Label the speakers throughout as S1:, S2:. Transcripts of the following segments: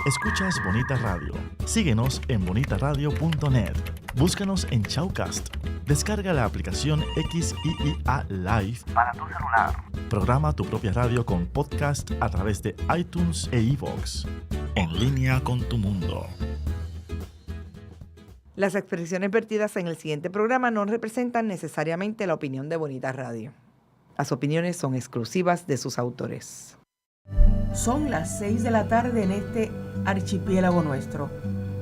S1: Escuchas Bonita Radio. Síguenos en bonitaradio.net. Búscanos en Shoutcast. Descarga la aplicación XIIA Live para tu celular. Programa tu propia radio con podcast a través de iTunes e iVoox. En línea con tu mundo.
S2: Las expresiones vertidas en el siguiente programa no representan necesariamente la opinión de Bonita Radio. Las opiniones son exclusivas de sus autores.
S3: Son las 6 de la tarde en este archipiélago nuestro.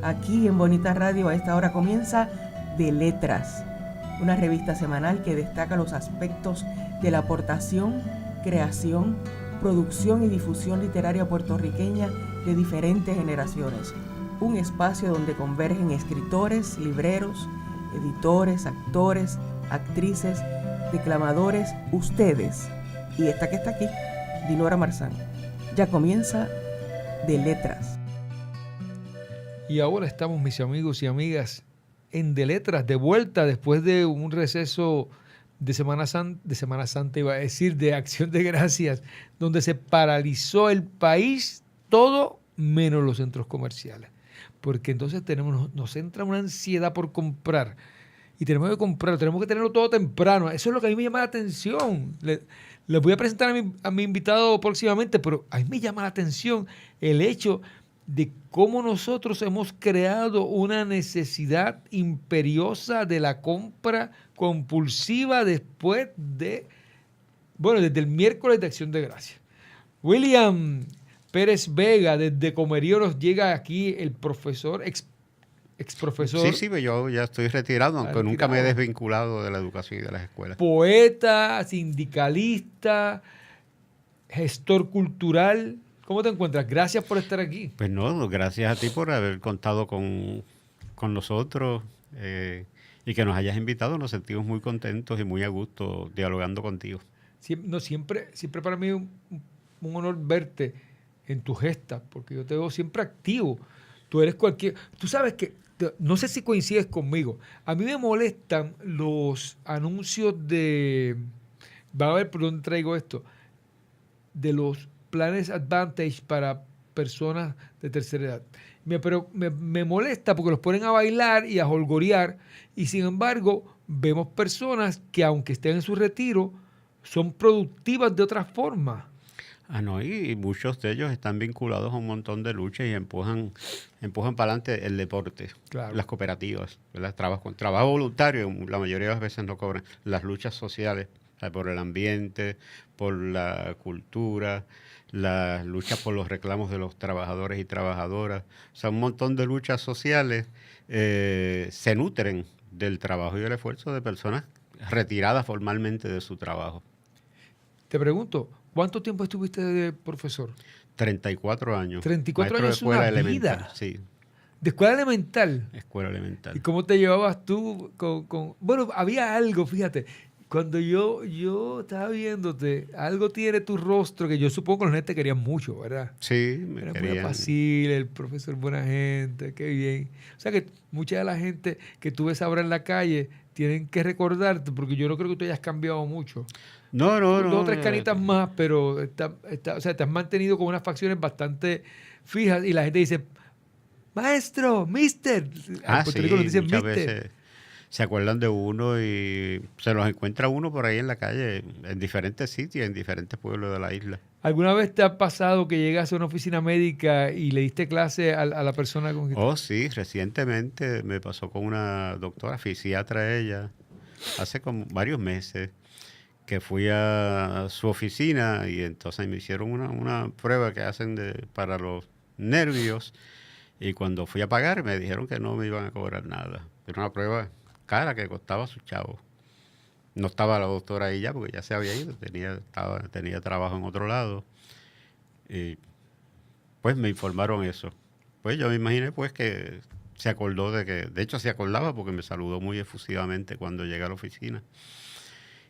S3: Aquí en Bonita Radio a esta hora comienza De Letras, una revista semanal que destaca los aspectos de la aportación, creación, producción y difusión literaria puertorriqueña de diferentes generaciones. Un espacio donde convergen escritores, libreros, editores, actores, actrices, declamadores, ustedes y esta que está aquí, Dinora Marzán. Ya comienza De Letras.
S4: Y ahora estamos, mis amigos y amigas, en De Letras, de vuelta después de un receso de Semana Santa, iba a decir, de Acción de Gracias, donde se paralizó el país, todo menos los centros comerciales. Porque entonces nos entra una ansiedad por comprar. Y tenemos que comprar, tenemos que tenerlo todo temprano. Eso es lo que a mí me llama la atención. Les voy a presentar a mi invitado próximamente, pero a mí me llama la atención el hecho de cómo nosotros hemos creado una necesidad imperiosa de la compra compulsiva desde el miércoles de Acción de Gracias. William Pérez Vega, desde Comerío nos llega aquí el profesor, ex profesor.
S5: Sí, yo ya estoy retirado, aunque nunca me he desvinculado de la educación y de las escuelas.
S4: Poeta, sindicalista, gestor cultural. ¿Cómo te encuentras? Gracias por estar aquí.
S5: Pues no, gracias a ti por haber contado con nosotros y que nos hayas invitado. Nos sentimos muy contentos y muy a gusto dialogando contigo.
S4: Siempre para mí es un honor verte en tu gesta, porque yo te veo siempre activo. Tú sabes que, no sé si coincides conmigo, a mí me molestan los anuncios va a ver por dónde traigo esto, de los planes Advantage para personas de tercera edad. Pero me molesta porque los ponen a bailar y a jolgorear, y sin embargo vemos personas que, aunque estén en su retiro, son productivas de otra forma.
S5: Y muchos de ellos están vinculados a un montón de luchas y empujan para adelante el deporte, claro. Las cooperativas, ¿verdad? Trabajo voluntario, la mayoría de las veces no cobran. Las luchas sociales, por el ambiente, por la cultura, las luchas por los reclamos de los trabajadores y trabajadoras. O sea, un montón de luchas sociales se nutren del trabajo y del esfuerzo de personas retiradas formalmente de su trabajo.
S4: Te pregunto, ¿cuánto tiempo estuviste de profesor?
S5: 34 años.
S4: 34 años es una vida.
S5: Sí.
S4: ¿De escuela elemental?
S5: Escuela elemental.
S4: ¿Y cómo te llevabas tú con...? Bueno, había algo, fíjate. Cuando yo estaba viéndote, algo tiene tu rostro que yo supongo que los nenes te querían mucho, ¿verdad?
S5: Sí,
S4: Era muy fácil, el profesor buena gente, qué bien. O sea que mucha de la gente que tú ves ahora en la calle tienen que recordarte, porque yo no creo que tú hayas cambiado mucho.
S5: No.
S4: Dos o tres canitas más, pero o sea, te has mantenido con unas facciones bastante fijas y la gente dice, maestro, mister. En Puerto Rico nos dicen
S5: muchas
S4: mister.
S5: Veces se acuerdan de uno y se los encuentra uno por ahí en la calle, en diferentes sitios, en diferentes pueblos de la isla.
S4: ¿Alguna vez te ha pasado que llegas a una oficina médica y le diste clase a la persona con que...
S5: Oh, sí, recientemente me pasó con una doctora, fisiatra ella, hace como varios meses, que fui a su oficina y entonces me hicieron una prueba que hacen para los nervios, y cuando fui a pagar me dijeron que no me iban a cobrar nada. Era una prueba cara que costaba sus chavos. No estaba la doctora ahí ya porque ya se había ido, tenía trabajo en otro lado. Y pues me informaron eso. Pues yo me imaginé pues que se acordó de hecho se acordaba porque me saludó muy efusivamente cuando llegué a la oficina.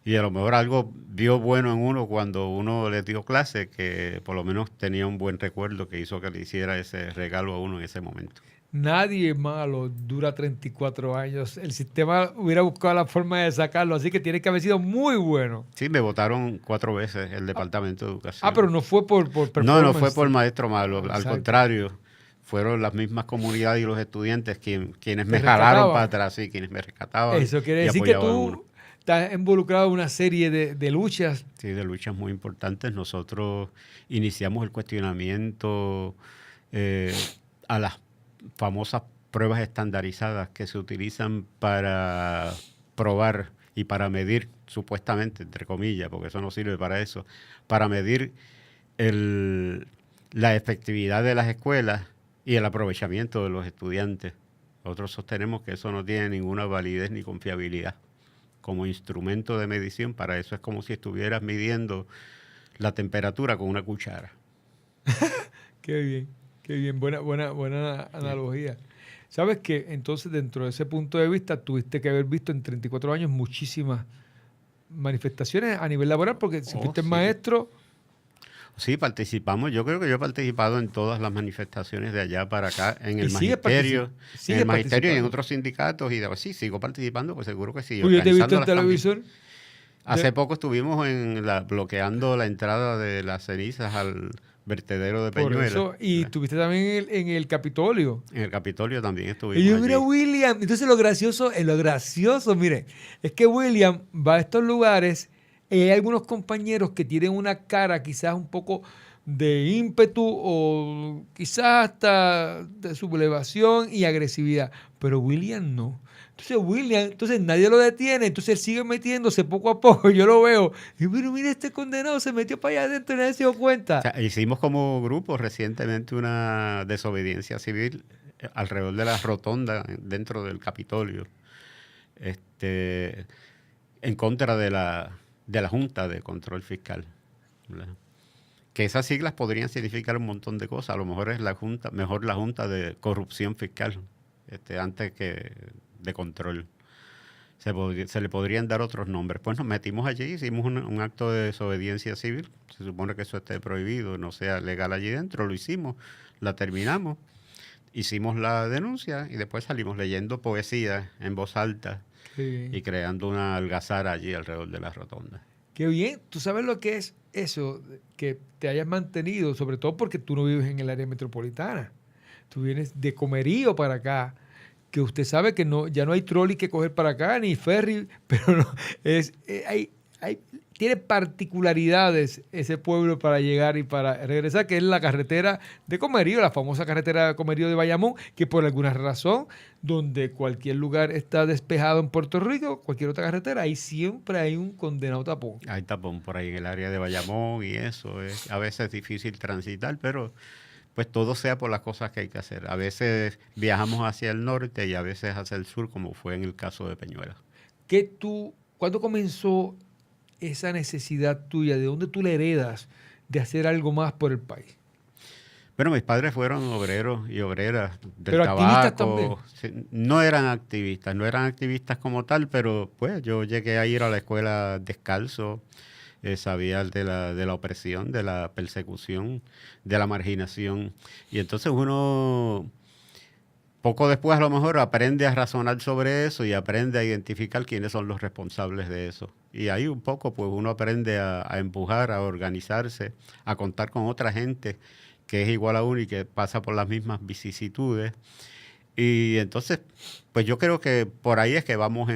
S5: Y a lo mejor algo vio bueno en uno cuando uno le dio clase, que por lo menos tenía un buen recuerdo que hizo que le hiciera ese regalo a uno en ese momento.
S4: Nadie malo dura 34 años. El sistema hubiera buscado la forma de sacarlo, así que tiene que haber sido muy bueno.
S5: Sí, me votaron 4 veces el Departamento de Educación.
S4: Pero no fue por performance.
S5: No fue por maestro malo, al contrario. fueron las mismas comunidades y los estudiantes quienes me
S4: rescataban.
S5: jalaron para atrás, sí, quienes me rescataban.
S4: Eso quiere
S5: y
S4: decir que
S5: apoyaban a uno.
S4: tú estás involucrado en una serie de luchas.
S5: Sí, de luchas muy importantes. Nosotros iniciamos el cuestionamiento a las famosas pruebas estandarizadas que se utilizan para probar y para medir, supuestamente, entre comillas, porque eso no sirve para eso, para medir la efectividad de las escuelas y el aprovechamiento de los estudiantes. Nosotros sostenemos que eso no tiene ninguna validez ni confiabilidad como instrumento de medición. Para eso es como si estuvieras midiendo la temperatura con una cuchara.
S4: Qué bien, buena analogía. ¿Sabes qué? Entonces, dentro de ese punto de vista, tuviste que haber visto en 34 años muchísimas manifestaciones a nivel laboral, porque si fuiste
S5: sí.
S4: maestro...
S5: Sí, participamos. Yo creo que yo he participado en todas las manifestaciones de allá para acá, en el magisterio, y en otros sindicatos. Y sí, sigo participando, pues seguro que sí.
S4: Pues yo te he visto en televisión.
S5: Hace poco estuvimos bloqueando la entrada de las cenizas al vertedero de Peñuela.
S4: Por eso, y estuviste también en el Capitolio.
S5: En el Capitolio también estuvimos.
S4: Y yo, mira, William. Entonces lo gracioso, mire, es que William va a estos lugares y hay algunos compañeros que tienen una cara quizás un poco de ímpetu o quizás hasta de sublevación y agresividad, pero William no. Entonces nadie lo detiene, entonces él sigue metiéndose poco a poco, yo lo veo, y mira, este condenado se metió para allá adentro y nadie se dio cuenta.
S5: O sea, hicimos como grupo recientemente una desobediencia civil alrededor de la rotonda dentro del Capitolio, en contra de la Junta de Control Fiscal, ¿verdad? Que esas siglas podrían significar un montón de cosas. A lo mejor es la Junta de Corrupción Fiscal, antes que de control. Se le podrían dar otros nombres. Pues nos metimos allí, hicimos un acto de desobediencia civil. Se supone que eso esté prohibido, no sea legal allí dentro. Lo hicimos, la terminamos, hicimos la denuncia y después salimos leyendo poesía en voz alta y creando una algazara allí alrededor de la rotonda.
S4: Qué bien. ¿Tú sabes lo que es eso? Que te hayas mantenido, sobre todo porque tú no vives en el área metropolitana. Tú vienes de Comerío para acá, que usted sabe que ya no hay trolley que coger para acá, ni ferry, pero no, tiene particularidades ese pueblo para llegar y para regresar, que es la carretera de Comerío, la famosa carretera de Comerío de Bayamón, que por alguna razón, donde cualquier lugar está despejado en Puerto Rico, cualquier otra carretera, ahí siempre hay un condenado tapón.
S5: Hay tapón por ahí en el área de Bayamón y eso es a veces difícil transitar, pero pues todo sea por las cosas que hay que hacer. A veces viajamos hacia el norte y a veces hacia el sur, como fue en el caso de Peñuela.
S4: ¿Cuándo comenzó esa necesidad tuya? ¿De dónde tú le heredas de hacer algo más por el país?
S5: Bueno, mis padres fueron obreros y obreras del
S4: pero
S5: tabaco.
S4: Activistas también.
S5: Sí, no eran activistas como tal, pero pues yo llegué a ir a la escuela descalzo. Sabía de la opresión, de la persecución, de la marginación. Y entonces uno, poco después a lo mejor, aprende a razonar sobre eso y aprende a identificar quiénes son los responsables de eso. Y ahí un poco pues uno aprende a empujar, a organizarse, a contar con otra gente que es igual a uno y que pasa por las mismas vicisitudes. Y entonces, pues yo creo que por ahí es que vamos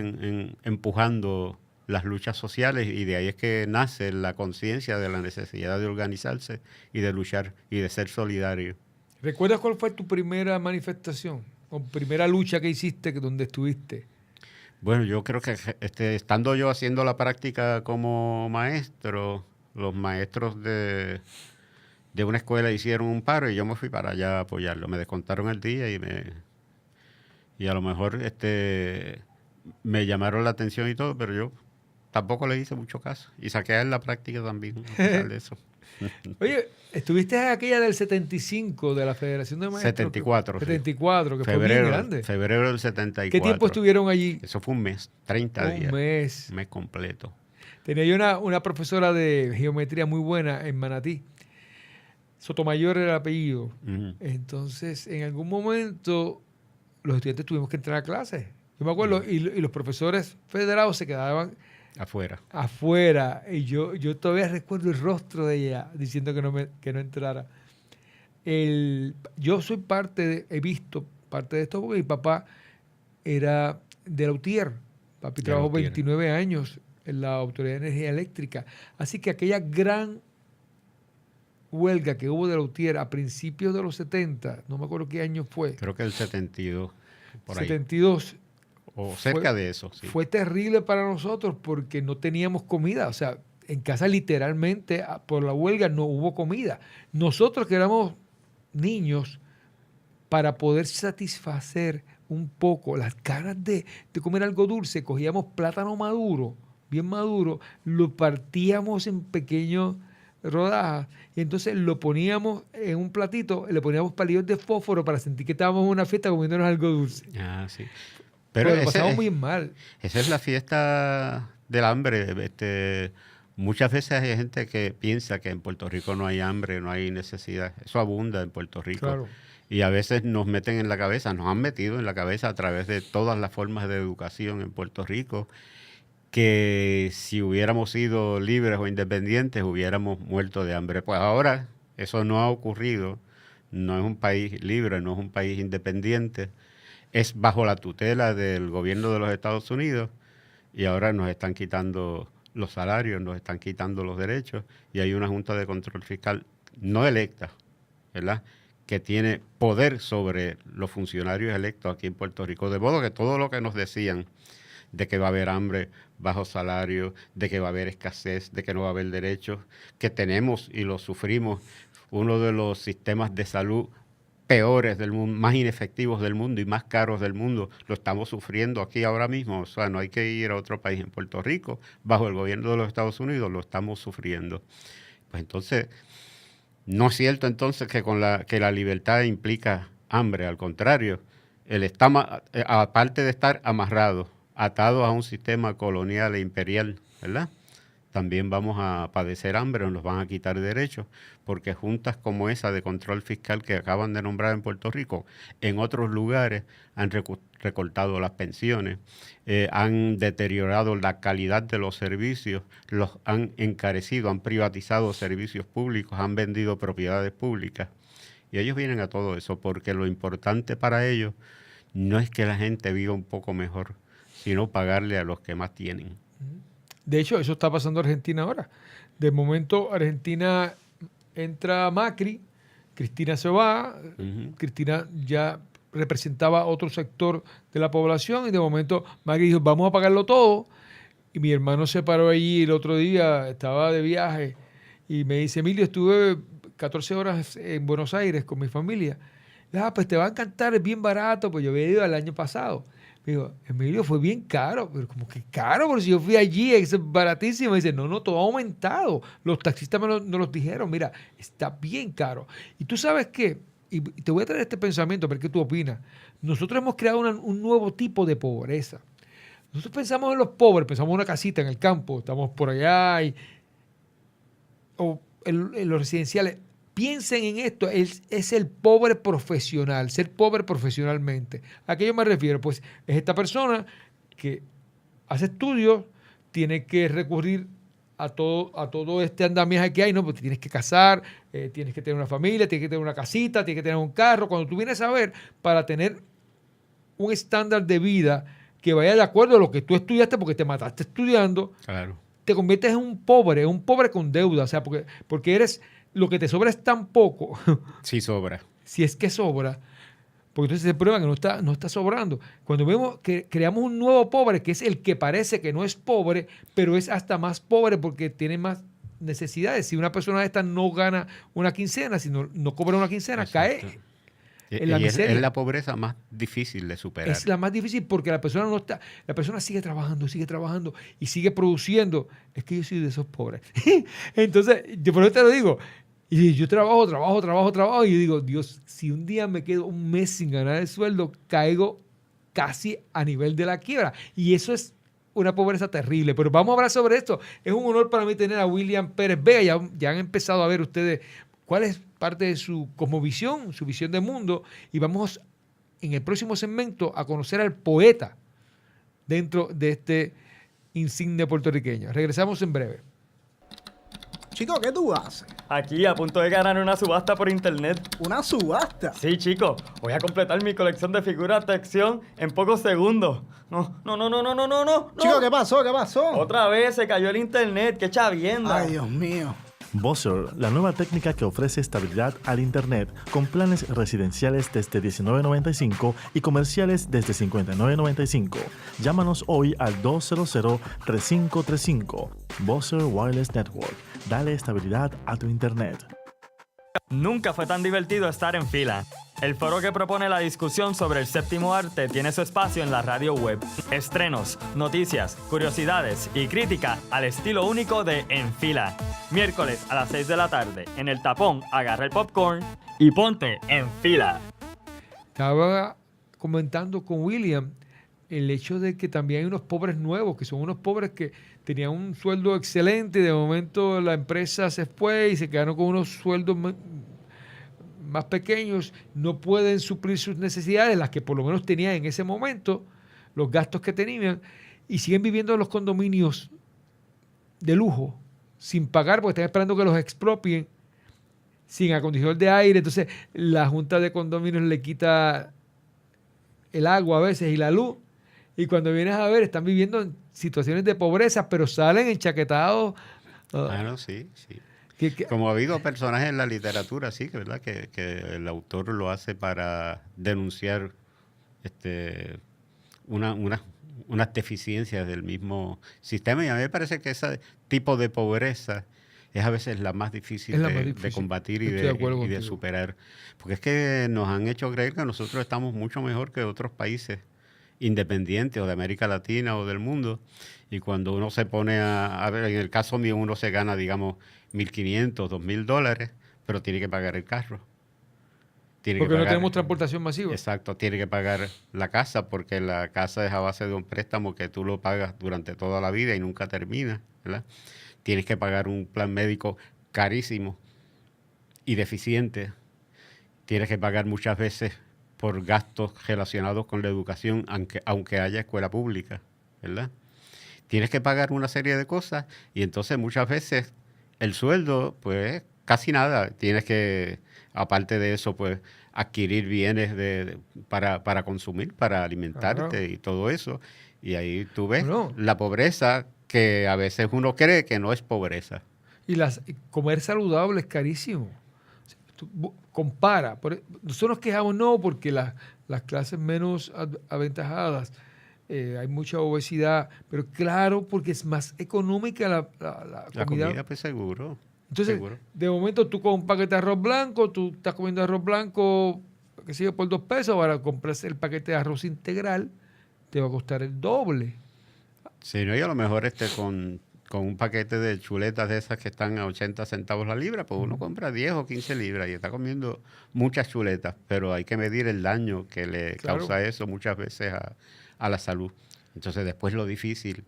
S5: empujando las luchas sociales y de ahí es que nace la conciencia de la necesidad de organizarse y de luchar y de ser solidario.
S4: ¿Recuerdas cuál fue tu primera manifestación o primera lucha que hiciste donde estuviste?
S5: Bueno, yo creo que estando yo haciendo la práctica como maestro, los maestros de una escuela hicieron un paro y yo me fui para allá a apoyarlo. Me descontaron el día y a lo mejor me llamaron la atención y todo, pero yo tampoco le hice mucho caso. Y saqué a él la práctica también, a pesar de eso.
S4: Oye, estuviste en aquella del 75 de la Federación de Maestros.
S5: 74.
S4: 74, que fue bien grande.
S5: Febrero del 74.
S4: ¿Qué tiempo estuvieron allí?
S5: Eso fue un mes, 30 días.
S4: Un
S5: mes completo.
S4: Tenía yo una profesora de geometría muy buena en Manatí. Sotomayor era el apellido. Uh-huh. Entonces, en algún momento, los estudiantes tuvimos que entrar a clases. Yo me acuerdo, y los profesores federados se quedaban afuera. Y yo todavía recuerdo el rostro de ella diciendo que no entrara. Yo soy he visto parte de esto porque mi papá era de la UTIER. Papi trabajó 29 años en la Autoridad de Energía Eléctrica. Así que aquella gran huelga que hubo de la UTIER a principios de los 70, no me acuerdo qué año fue.
S5: Creo que el 72, por ahí.
S4: 72.
S5: O cerca de eso, sí.
S4: Fue terrible para nosotros porque no teníamos comida. O sea, en casa literalmente por la huelga no hubo comida. Nosotros que éramos niños, para poder satisfacer un poco las ganas de comer algo dulce, cogíamos plátano maduro, bien maduro, lo partíamos en pequeñas rodajas y entonces lo poníamos en un platito, le poníamos palillos de fósforo para sentir que estábamos en una fiesta comiéndonos algo dulce.
S5: Ah, sí.
S4: Pero lo pasamos muy mal.
S5: Esa es la fiesta del hambre. Muchas veces hay gente que piensa que en Puerto Rico no hay hambre, no hay necesidad. Eso abunda en Puerto Rico.
S4: Claro.
S5: Y a veces nos meten en la cabeza, nos han metido en la cabeza a través de todas las formas de educación en Puerto Rico, que si hubiéramos sido libres o independientes hubiéramos muerto de hambre. Pues ahora eso no ha ocurrido. No es un país libre, no es un país independiente. Es bajo la tutela del gobierno de los Estados Unidos y ahora nos están quitando los salarios, nos están quitando los derechos y hay una Junta de Control Fiscal no electa, ¿verdad?, que tiene poder sobre los funcionarios electos aquí en Puerto Rico. De modo que todo lo que nos decían de que va a haber hambre, bajos salarios, de que va a haber escasez, de que no va a haber derechos, que tenemos y lo sufrimos, uno de los sistemas de salud peores del mundo, más inefectivos del mundo y más caros del mundo, lo estamos sufriendo aquí ahora mismo. O sea, no hay que ir a otro país. En Puerto Rico, bajo el gobierno de los Estados Unidos, lo estamos sufriendo. Pues entonces, no es cierto entonces que que la libertad implica hambre. Al contrario, aparte de estar amarrado, atado a un sistema colonial e imperial, ¿verdad?, también vamos a padecer hambre o nos van a quitar derechos, porque juntas como esa de control fiscal que acaban de nombrar en Puerto Rico, en otros lugares han recortado las pensiones, han deteriorado la calidad de los servicios, los han encarecido, han privatizado servicios públicos, han vendido propiedades públicas. Y ellos vienen a todo eso porque lo importante para ellos no es que la gente viva un poco mejor, sino pagarle a los que más tienen.
S4: De hecho, eso está pasando en Argentina ahora. De momento, Argentina entra Macri, Cristina se va, Cristina ya representaba otro sector de la población y de momento Macri dijo, vamos a pagarlo todo. Y mi hermano se paró allí el otro día, estaba de viaje y me dice, Emilio, estuve 14 horas en Buenos Aires con mi familia. Pues te va a encantar, es bien barato, pues yo había ido el año pasado. Digo, Emilio, fue bien caro, pero como que caro, porque si yo fui allí, es baratísimo. Y dice, no, todo ha aumentado. Los taxistas nos los dijeron, mira, está bien caro. Y tú sabes qué, y te voy a traer este pensamiento, a ver qué tú opinas. Nosotros hemos creado un nuevo tipo de pobreza. Nosotros pensamos en los pobres, pensamos en una casita en el campo, estamos por allá, o en los residenciales. Piensen en esto, es el pobre profesional, ser pobre profesionalmente. ¿A qué yo me refiero? Pues es esta persona que hace estudios, tiene que recurrir a todo este andamiaje que hay, ¿no? Pues te tienes que casar, tienes que tener una familia, tienes que tener una casita, tienes que tener un carro. Cuando tú vienes a ver, para tener un estándar de vida que vaya de acuerdo a lo que tú estudiaste porque te mataste estudiando,
S5: claro,
S4: te conviertes en un pobre con deuda, o sea, porque eres... Lo que te sobra es tan poco.
S5: Sí sobra.
S4: Si es que sobra, porque entonces se prueba que no está sobrando. Cuando vemos que creamos un nuevo pobre, que es el que parece que no es pobre, pero es hasta más pobre porque tiene más necesidades. Si una persona de esta no gana una quincena, si no cobra una quincena,
S5: exacto,
S4: cae en la miseria.
S5: Es la pobreza más difícil de superar.
S4: Es la más difícil porque la persona sigue trabajando y sigue produciendo. Es que yo soy de esos pobres. Entonces, yo por eso te lo digo. Y yo trabajo y yo digo, Dios, si un día me quedo un mes sin ganar el sueldo, caigo casi a nivel de la quiebra. Y eso es una pobreza terrible. Pero vamos a hablar sobre esto. Es un honor para mí tener a William Pérez Vega. Ya han empezado a ver ustedes cuál es parte de su cosmovisión, su visión de mundo. Y vamos en el próximo segmento a conocer al poeta dentro de este insigne puertorriqueño. Regresamos en breve.
S6: Chico, ¿qué tú haces?
S7: Aquí, a punto de ganar una subasta por internet.
S6: ¿Una subasta?
S7: Sí, chico. Voy a completar mi colección de figuras de acción en pocos segundos. No.
S6: Chico, ¿qué pasó? ¿Qué pasó?
S7: Otra vez se cayó el internet. ¡Qué chavienda!
S6: Ay, Dios mío.
S1: Buzzer, la nueva técnica que ofrece estabilidad al Internet con planes residenciales desde $19.95 y comerciales desde $59.95. Llámanos hoy al 200-3535. Buzzer Wireless Network. Dale estabilidad a tu Internet.
S7: Nunca fue tan divertido estar en fila. El foro que propone la discusión sobre el séptimo arte tiene su espacio en la radio web. Estrenos, noticias, curiosidades y crítica al estilo único de En Fila. Miércoles a las 6 de la tarde, en El Tapón, agarra el popcorn y ponte en fila.
S4: Estaba comentando con William el hecho de que también hay unos pobres nuevos, que son unos pobres que tenían un sueldo excelente y de momento la empresa se fue y se quedaron con unos sueldos más pequeños, no pueden suplir sus necesidades, las que por lo menos tenían en ese momento, los gastos que tenían, y siguen viviendo en los condominios de lujo, sin pagar, porque están esperando que los expropien, sin acondicionador de aire. Entonces la junta de condominios le quita el agua a veces y la luz, y cuando vienes a ver, están viviendo en situaciones de pobreza, pero salen enchaquetados.
S5: Bueno, sí.
S4: Que
S5: Como ha habido personajes en la literatura, sí, ¿verdad? Que el autor lo hace para denunciar unas deficiencias del mismo sistema. Y a mí me parece que ese tipo de pobreza es a veces la más difícil de combatir y de superar. Porque es que nos han hecho creer que nosotros estamos mucho mejor que otros países independientes o de América Latina o del mundo. Y cuando uno se pone a ver, en el caso mío, uno se gana, digamos, $1,500, $2,000, pero tiene que pagar el carro.
S4: Porque no tenemos transportación masiva.
S5: Exacto, tiene que pagar la casa, porque la casa es a base de un préstamo que tú lo pagas durante toda la vida y nunca termina, ¿verdad? Tienes que pagar un plan médico carísimo y deficiente. Tienes que pagar muchas veces por gastos relacionados con la educación, aunque haya escuela pública, ¿verdad? Tienes que pagar una serie de cosas y entonces muchas veces el sueldo, pues casi nada. Tienes que, aparte de eso, pues adquirir bienes para consumir, para alimentarte y todo eso. Y ahí tú ves la pobreza que a veces uno cree que no es pobreza.
S4: Y comer saludable es carísimo. Compara. Nosotros nos quejamos porque las clases menos aventajadas hay mucha obesidad, pero claro, porque es más económica la comida.
S5: Pues seguro.
S4: Entonces,
S5: seguro.
S4: De momento tú con un paquete de arroz blanco, tú estás comiendo arroz blanco, qué sé yo, por $2, ahora compras el paquete de arroz integral, te va a costar el doble.
S5: Sí, no, y a lo mejor con un paquete de chuletas de esas que están a 80 centavos la libra, pues uno compra 10 o 15 libras y está comiendo muchas chuletas, pero hay que medir el daño que le causa eso muchas veces a la salud. Entonces después lo difícil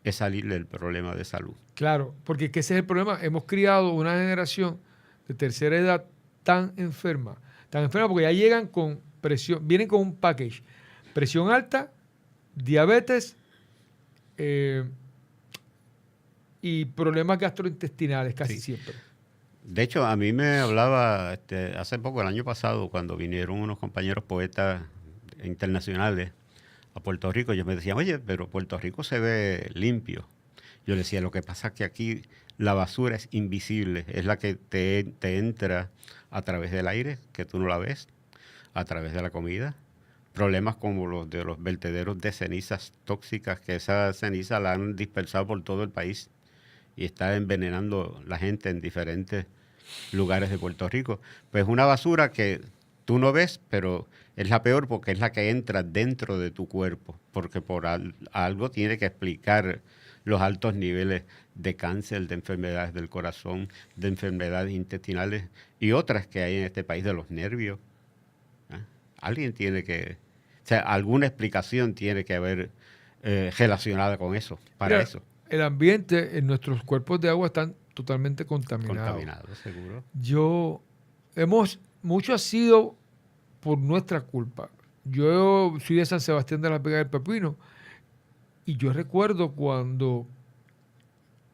S5: es salir del problema de salud.
S4: Claro, porque ese es el problema. Hemos criado una generación de tercera edad tan enferma porque ya llegan con presión, vienen con un package, presión alta, diabetes, y problemas gastrointestinales casi siempre.
S5: De hecho, a mí me hablaba hace poco, el año pasado, cuando vinieron unos compañeros poetas internacionales a Puerto Rico, ellos me decían, oye, pero Puerto Rico se ve limpio. Yo les decía, lo que pasa es que aquí la basura es invisible, es la que te entra a través del aire, que tú no la ves, a través de la comida. Problemas como los de los vertederos de cenizas tóxicas, que esa ceniza la han dispersado por todo el país y está envenenando la gente en diferentes lugares de Puerto Rico. Pues una basura que tú no ves, pero es la peor porque es la que entra dentro de tu cuerpo, porque por algo tiene que explicar los altos niveles de cáncer, de enfermedades del corazón, de enfermedades intestinales y otras que hay en este país, de los nervios. Alguien tiene que... O sea, alguna explicación tiene que haber relacionada con eso, para eso.
S4: El ambiente en nuestros cuerpos de agua están totalmente contaminados.
S5: Contaminados, seguro.
S4: Mucho ha sido por nuestra culpa. Yo soy de San Sebastián de la Vega del Pepino y yo recuerdo cuando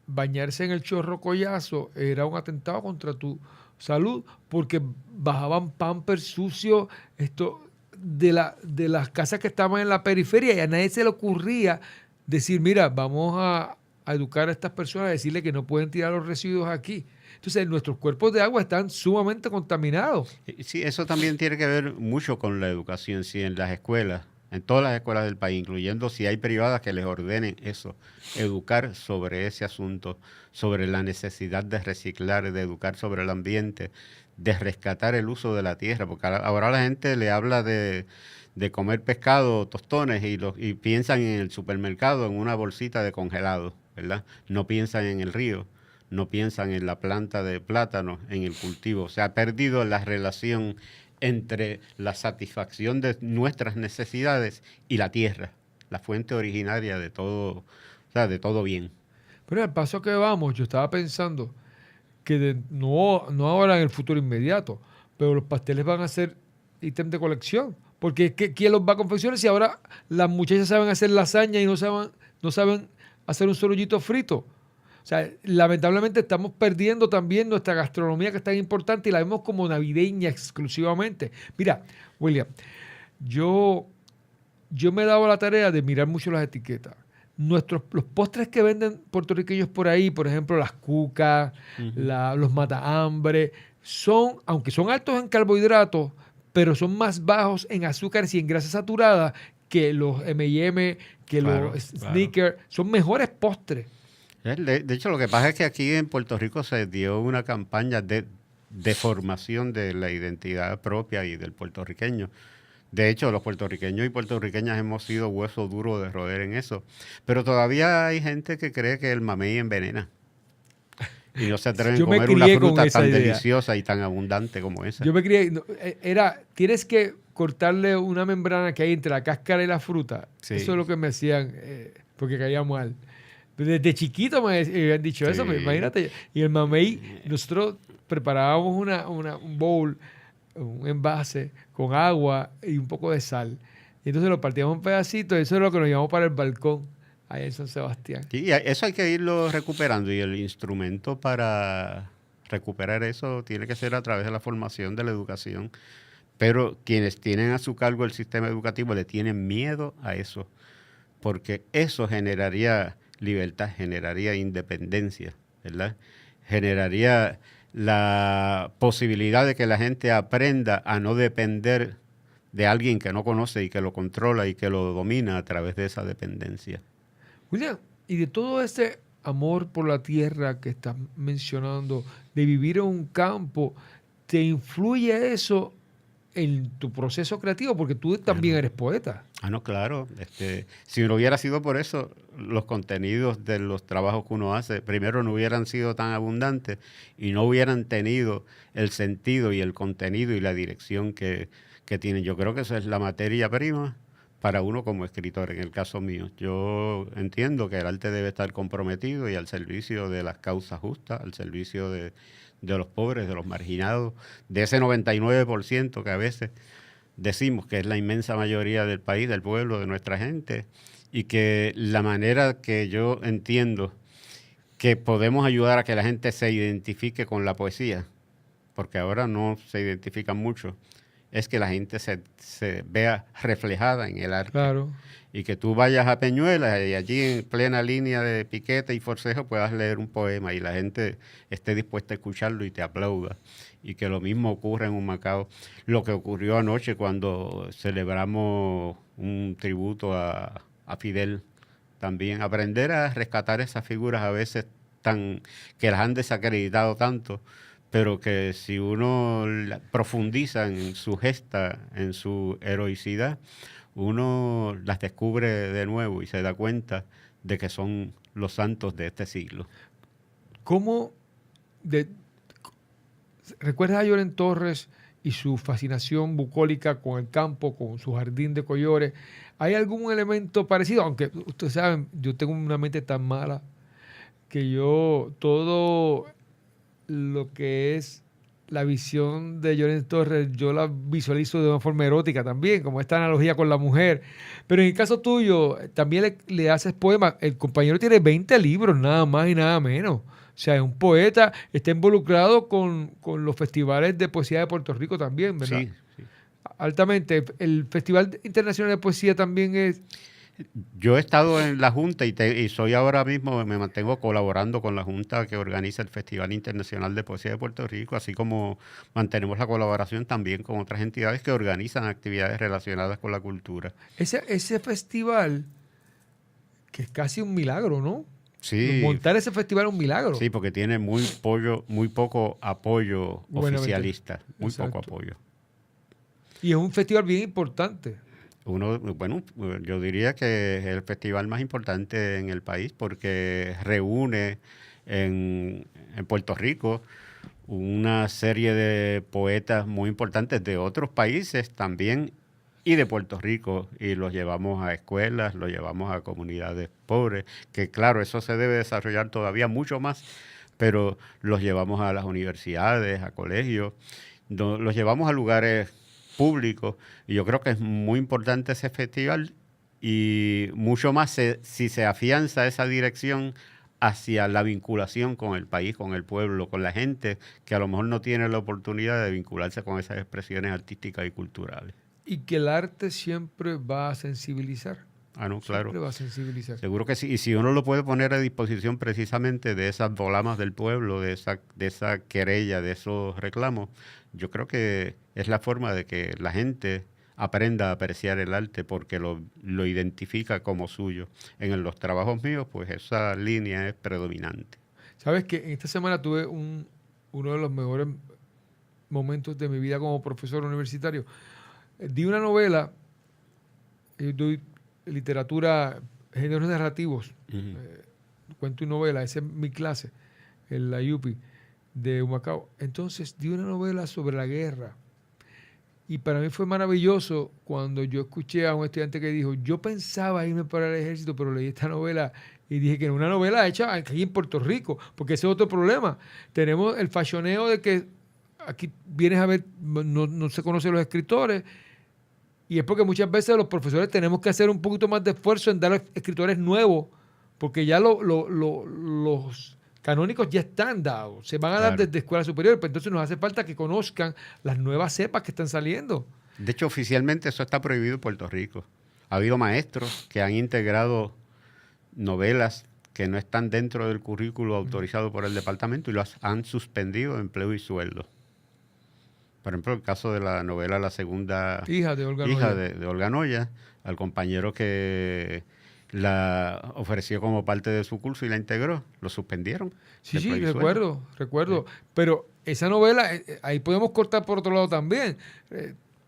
S4: bañarse en el Chorro Collazo era un atentado contra tu salud, porque bajaban pampers sucios de las casas que estaban en la periferia, y a nadie se le ocurría decir, mira, vamos a educar a estas personas, a decirle que no pueden tirar los residuos aquí. Entonces, nuestros cuerpos de agua están sumamente contaminados.
S5: Sí, eso también tiene que ver mucho con la educación, sí, en las escuelas, en todas las escuelas del país, incluyendo si hay privadas que les ordenen eso, educar sobre ese asunto, sobre la necesidad de reciclar, de educar sobre el ambiente, de rescatar el uso de la tierra, porque ahora la gente le habla de comer pescado, tostones, y piensan en el supermercado, en una bolsita de congelado, ¿verdad? No piensan en el río, no piensan en la planta de plátano, en el cultivo. Se ha perdido la relación entre la satisfacción de nuestras necesidades y la tierra, la fuente originaria de todo, o sea, de todo bien.
S4: Pero al paso que vamos, yo estaba pensando que no ahora en el futuro inmediato, pero los pasteles van a ser ítem de colección. Porque ¿quién los va a confeccionar si ahora las muchachas saben hacer lasaña y no saben hacer un sorollito frito? O sea, lamentablemente estamos perdiendo también nuestra gastronomía, que es tan importante, y la vemos como navideña exclusivamente. Mira, William, yo me he dado la tarea de mirar mucho las etiquetas. Los postres que venden puertorriqueños por ahí, por ejemplo, las cucas, los matahambre, aunque son altos en carbohidratos, pero son más bajos en azúcares y en grasa saturada que los M&M, que los Snickers. Son mejores postres.
S5: De hecho, lo que pasa es que aquí en Puerto Rico se dio una campaña de formación de la identidad propia y del puertorriqueño. De hecho, los puertorriqueños y puertorriqueñas hemos sido hueso duro de roer en eso. Pero todavía hay gente que cree que el mamey envenena. Y no se atreven a comer una fruta tan deliciosa y tan abundante como esa.
S4: Yo me crié, tienes que cortarle una membrana que hay entre la cáscara y la fruta. Sí. Eso es lo que me hacían, porque caía mal. Desde chiquito me habían dicho eso, imagínate. Y el mamey, nosotros preparábamos un bowl, un envase con agua y un poco de sal. Y entonces lo partíamos en pedacitos, y eso es lo que nos llevamos para el balcón, allá en San Sebastián.
S5: Y eso hay que irlo recuperando, y el instrumento para recuperar eso tiene que ser a través de la formación, de la educación. Pero quienes tienen a su cargo el sistema educativo le tienen miedo a eso, porque eso generaría libertad, generaría independencia, ¿verdad? Generaría la posibilidad de que la gente aprenda a no depender de alguien que no conoce y que lo controla y que lo domina a través de esa dependencia.
S4: William, y de todo ese amor por la tierra que estás mencionando, de vivir en un campo, ¿te influye eso en tu proceso creativo? Porque tú también eres poeta.
S5: No, claro. Si no hubiera sido por eso, los contenidos de los trabajos que uno hace, primero no hubieran sido tan abundantes y no hubieran tenido el sentido y el contenido y la dirección que tienen. Yo creo que eso es la materia prima para uno como escritor, en el caso mío. Yo entiendo que el arte debe estar comprometido y al servicio de las causas justas, al servicio de los pobres, de los marginados, de ese 99% que a veces decimos que es la inmensa mayoría del país, del pueblo, de nuestra gente, y que la manera que yo entiendo que podemos ayudar a que la gente se identifique con la poesía, porque ahora no se identifican mucho, es que la gente se vea reflejada en el arte. Claro. Y que tú vayas a Peñuelas y allí en plena línea de piquete y forcejo puedas leer un poema y la gente esté dispuesta a escucharlo y te aplauda. Y que lo mismo ocurra en Humacao. Lo que ocurrió anoche cuando celebramos un tributo a Fidel. También aprender a rescatar esas figuras a veces que las han desacreditado tanto, pero que si uno profundiza en su gesta, en su heroicidad, uno las descubre de nuevo y se da cuenta de que son los santos de este siglo.
S4: ¿Recuerdas a Lloren Torres y su fascinación bucólica con el campo, con su jardín de collores? ¿Hay algún elemento parecido? Aunque ustedes saben, yo tengo una mente tan mala que yo todo lo que es la visión de Llorens Torres yo la visualizo de una forma erótica también, como esta analogía con la mujer. Pero en el caso tuyo, también le haces poemas. El compañero tiene 20 libros, nada más y nada menos. O sea, es un poeta, está involucrado con los festivales de poesía de Puerto Rico también, ¿verdad?
S5: Sí, sí.
S4: Altamente. El Festival Internacional de Poesía también es...
S5: Yo he estado en la Junta y soy ahora mismo, me mantengo colaborando con la Junta que organiza el Festival Internacional de Poesía de Puerto Rico, así como mantenemos la colaboración también con otras entidades que organizan actividades relacionadas con la cultura.
S4: Ese festival, que es casi un milagro, ¿no?
S5: Sí.
S4: Montar ese festival es un milagro.
S5: Sí, porque tiene muy poco apoyo oficialista, muy
S4: Exacto.
S5: poco apoyo.
S4: Y es un festival bien importante.
S5: Yo diría que es el festival más importante en el país porque reúne en Puerto Rico una serie de poetas muy importantes de otros países también y de Puerto Rico, y los llevamos a escuelas, los llevamos a comunidades pobres, que claro, eso se debe desarrollar todavía mucho más, pero los llevamos a las universidades, a colegios, los llevamos a lugares públicos, y yo creo que es muy importante ese festival, y mucho más si se afianza esa dirección hacia la vinculación con el país, con el pueblo, con la gente que a lo mejor no tiene la oportunidad de vincularse con esas expresiones artísticas y culturales.
S4: Y que el arte siempre va a sensibilizar.
S5: Ah, no, claro.
S4: Siempre va a sensibilizar.
S5: Seguro que sí. Y si uno lo puede poner a disposición precisamente de esas dolamas del pueblo, de esa querella, de esos reclamos, yo creo que es la forma de que la gente aprenda a apreciar el arte porque lo identifica como suyo. En los trabajos míos, pues esa línea es predominante.
S4: Sabes que en esta semana tuve uno de los mejores momentos de mi vida como profesor universitario. Di una novela, doy literatura, géneros narrativos, cuento y novela, esa es mi clase en la UPI de Humacao. Entonces di una novela sobre la guerra. Y para mí fue maravilloso cuando yo escuché a un estudiante que dijo, yo pensaba irme para el ejército, pero leí esta novela y dije que era una novela hecha aquí en Puerto Rico, porque ese es otro problema. Tenemos el fashioneo de que aquí vienes a ver, no se conocen los escritores, y es porque muchas veces los profesores tenemos que hacer un poquito más de esfuerzo en dar a escritores nuevos, porque ya los canónicos ya están dados, se van a dar desde escuela superior, pero entonces nos hace falta que conozcan las nuevas cepas que están saliendo.
S5: De hecho, oficialmente eso está prohibido en Puerto Rico. Ha habido maestros que han integrado novelas que no están dentro del currículo autorizado por el departamento y las han suspendido de empleo y sueldo. Por ejemplo, el caso de la novela La segunda
S4: hija de Olga
S5: Noya.
S4: Noya.
S5: Olga Noya, al compañero que la ofreció como parte de su curso y la integró, lo suspendieron.
S4: Sí, recuerdo. Pero esa novela, ahí podemos cortar por otro lado también.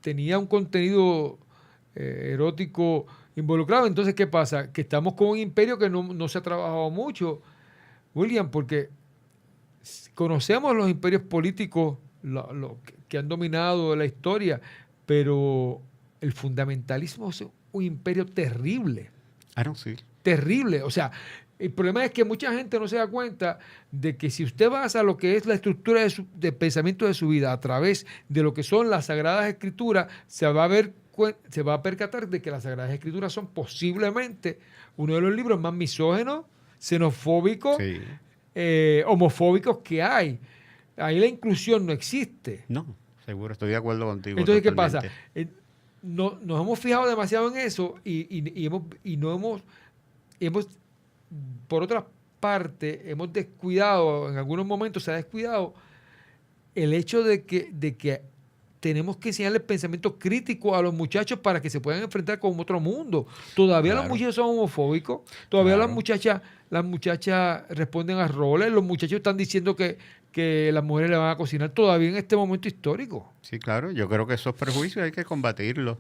S4: Tenía un contenido erótico involucrado. Entonces, ¿qué pasa? Que estamos con un imperio que no se ha trabajado mucho, William, porque conocemos los imperios políticos que han dominado la historia, pero el fundamentalismo es un imperio terrible.
S5: Ah, no, sí.
S4: Terrible. O sea, el problema es que mucha gente no se da cuenta de que si usted basa lo que es la estructura de pensamiento de su vida a través de lo que son las Sagradas Escrituras, se va a percatar de que las Sagradas Escrituras son posiblemente uno de los libros más misógenos, xenofóbicos, homofóbicos que hay. Ahí la inclusión no existe.
S5: No, seguro, estoy de acuerdo contigo.
S4: Entonces,
S5: totalmente.
S4: ¿qué pasa? Nos hemos fijado demasiado en eso y hemos, por otra parte, hemos descuidado, en algunos momentos se ha descuidado el hecho de que tenemos que enseñarle pensamiento crítico a los muchachos para que se puedan enfrentar con otro mundo. Todavía los muchachos son homofóbicos, todavía las muchachas responden a roles, los muchachos están diciendo que las mujeres le van a cocinar todavía en este momento histórico.
S5: Sí, claro, yo creo que esos prejuicios hay que combatirlos.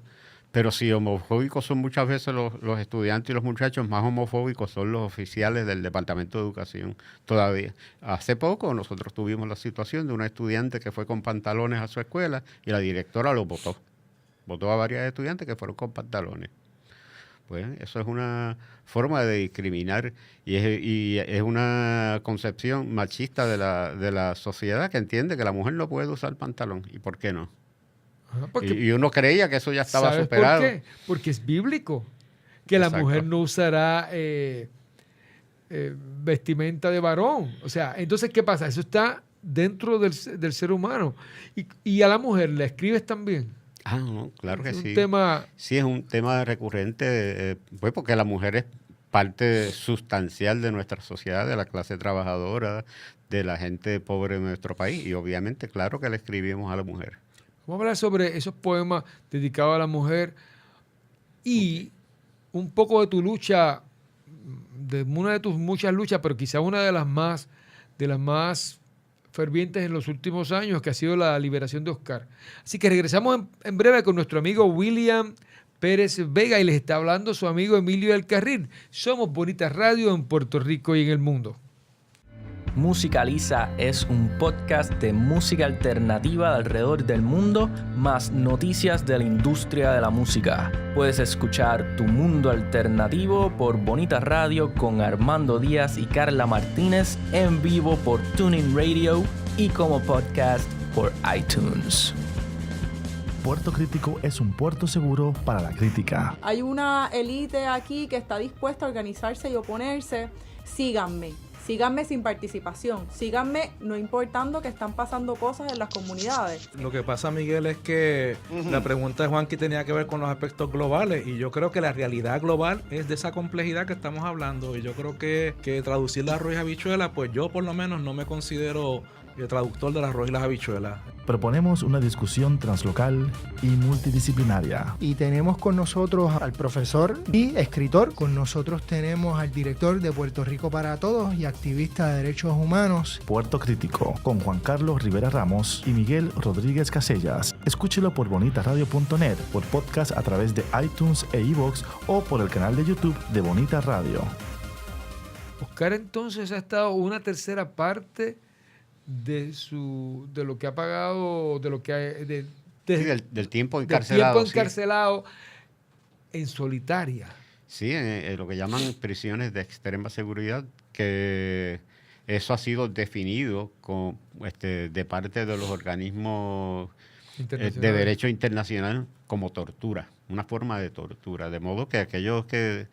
S5: Pero si homofóbicos son muchas veces los estudiantes y los muchachos, más homofóbicos son los oficiales del Departamento de Educación todavía. Hace poco nosotros tuvimos la situación de una estudiante que fue con pantalones a su escuela y la directora lo votó. Votó a varias estudiantes que fueron con pantalones. Pues eso es una forma de discriminar y es una concepción machista de la sociedad que entiende que la mujer no puede usar pantalón. ¿Y por qué no? Y uno creía que eso ya estaba superado.
S4: ¿Por qué? Porque es bíblico que la mujer no usará vestimenta de varón. O sea, entonces, ¿qué pasa? Eso está dentro del ser humano. Y a la mujer le escribes también.
S5: Ah, no, claro que sí. Sí, es un tema recurrente, pues porque la mujer es parte sustancial de nuestra sociedad, de la clase trabajadora, de la gente pobre de nuestro país. Y obviamente, claro que le escribimos a la mujer.
S4: Vamos a hablar sobre esos poemas dedicados a la mujer y un poco de tu lucha, de una de tus muchas luchas, pero quizá una de las más fervientes en los últimos años, que ha sido la liberación de Oscar. Así que regresamos en breve con nuestro amigo William Pérez Vega y les está hablando su amigo Emilio del Carril. Somos Bonita Radio en Puerto Rico y en el mundo.
S8: Musicaliza es un podcast de música alternativa alrededor del mundo, más noticias de la industria de la música. Puedes escuchar Tu Mundo Alternativo por Bonita Radio con Armando Díaz y Carla Martínez en vivo por TuneIn Radio y como podcast por iTunes.
S1: Puerto Crítico es un puerto seguro para la crítica.
S9: Hay una élite aquí que está dispuesta a organizarse y oponerse. Síganme sin participación, síganme no importando que están pasando cosas en las comunidades.
S10: Lo que pasa, Miguel, es que la pregunta de Juanqui tenía que ver con los aspectos globales y yo creo que la realidad global es de esa complejidad que estamos hablando y yo creo que traducir la arroz y habichuela, pues yo por lo menos no me considero el traductor de las arroz y las habichuelas.
S1: Proponemos una discusión translocal y multidisciplinaria.
S6: Y tenemos con nosotros al profesor y escritor. Con nosotros tenemos al director de Puerto Rico para Todos y activista de derechos humanos.
S1: Puerto Crítico, con Juan Carlos Rivera Ramos y Miguel Rodríguez Casellas. Escúchelo por bonitaradio.net, por podcast a través de iTunes e iVoox o por el canal de YouTube de Bonita Radio.
S4: Oscar entonces ha estado una tercera parte de lo que ha pagado, de lo que
S5: del tiempo encarcelado.
S4: En solitaria.
S5: Sí, lo que llaman prisiones de extrema seguridad, que eso ha sido definido de parte de los organismos de derecho internacional como tortura, una forma de tortura, de modo que aquellos que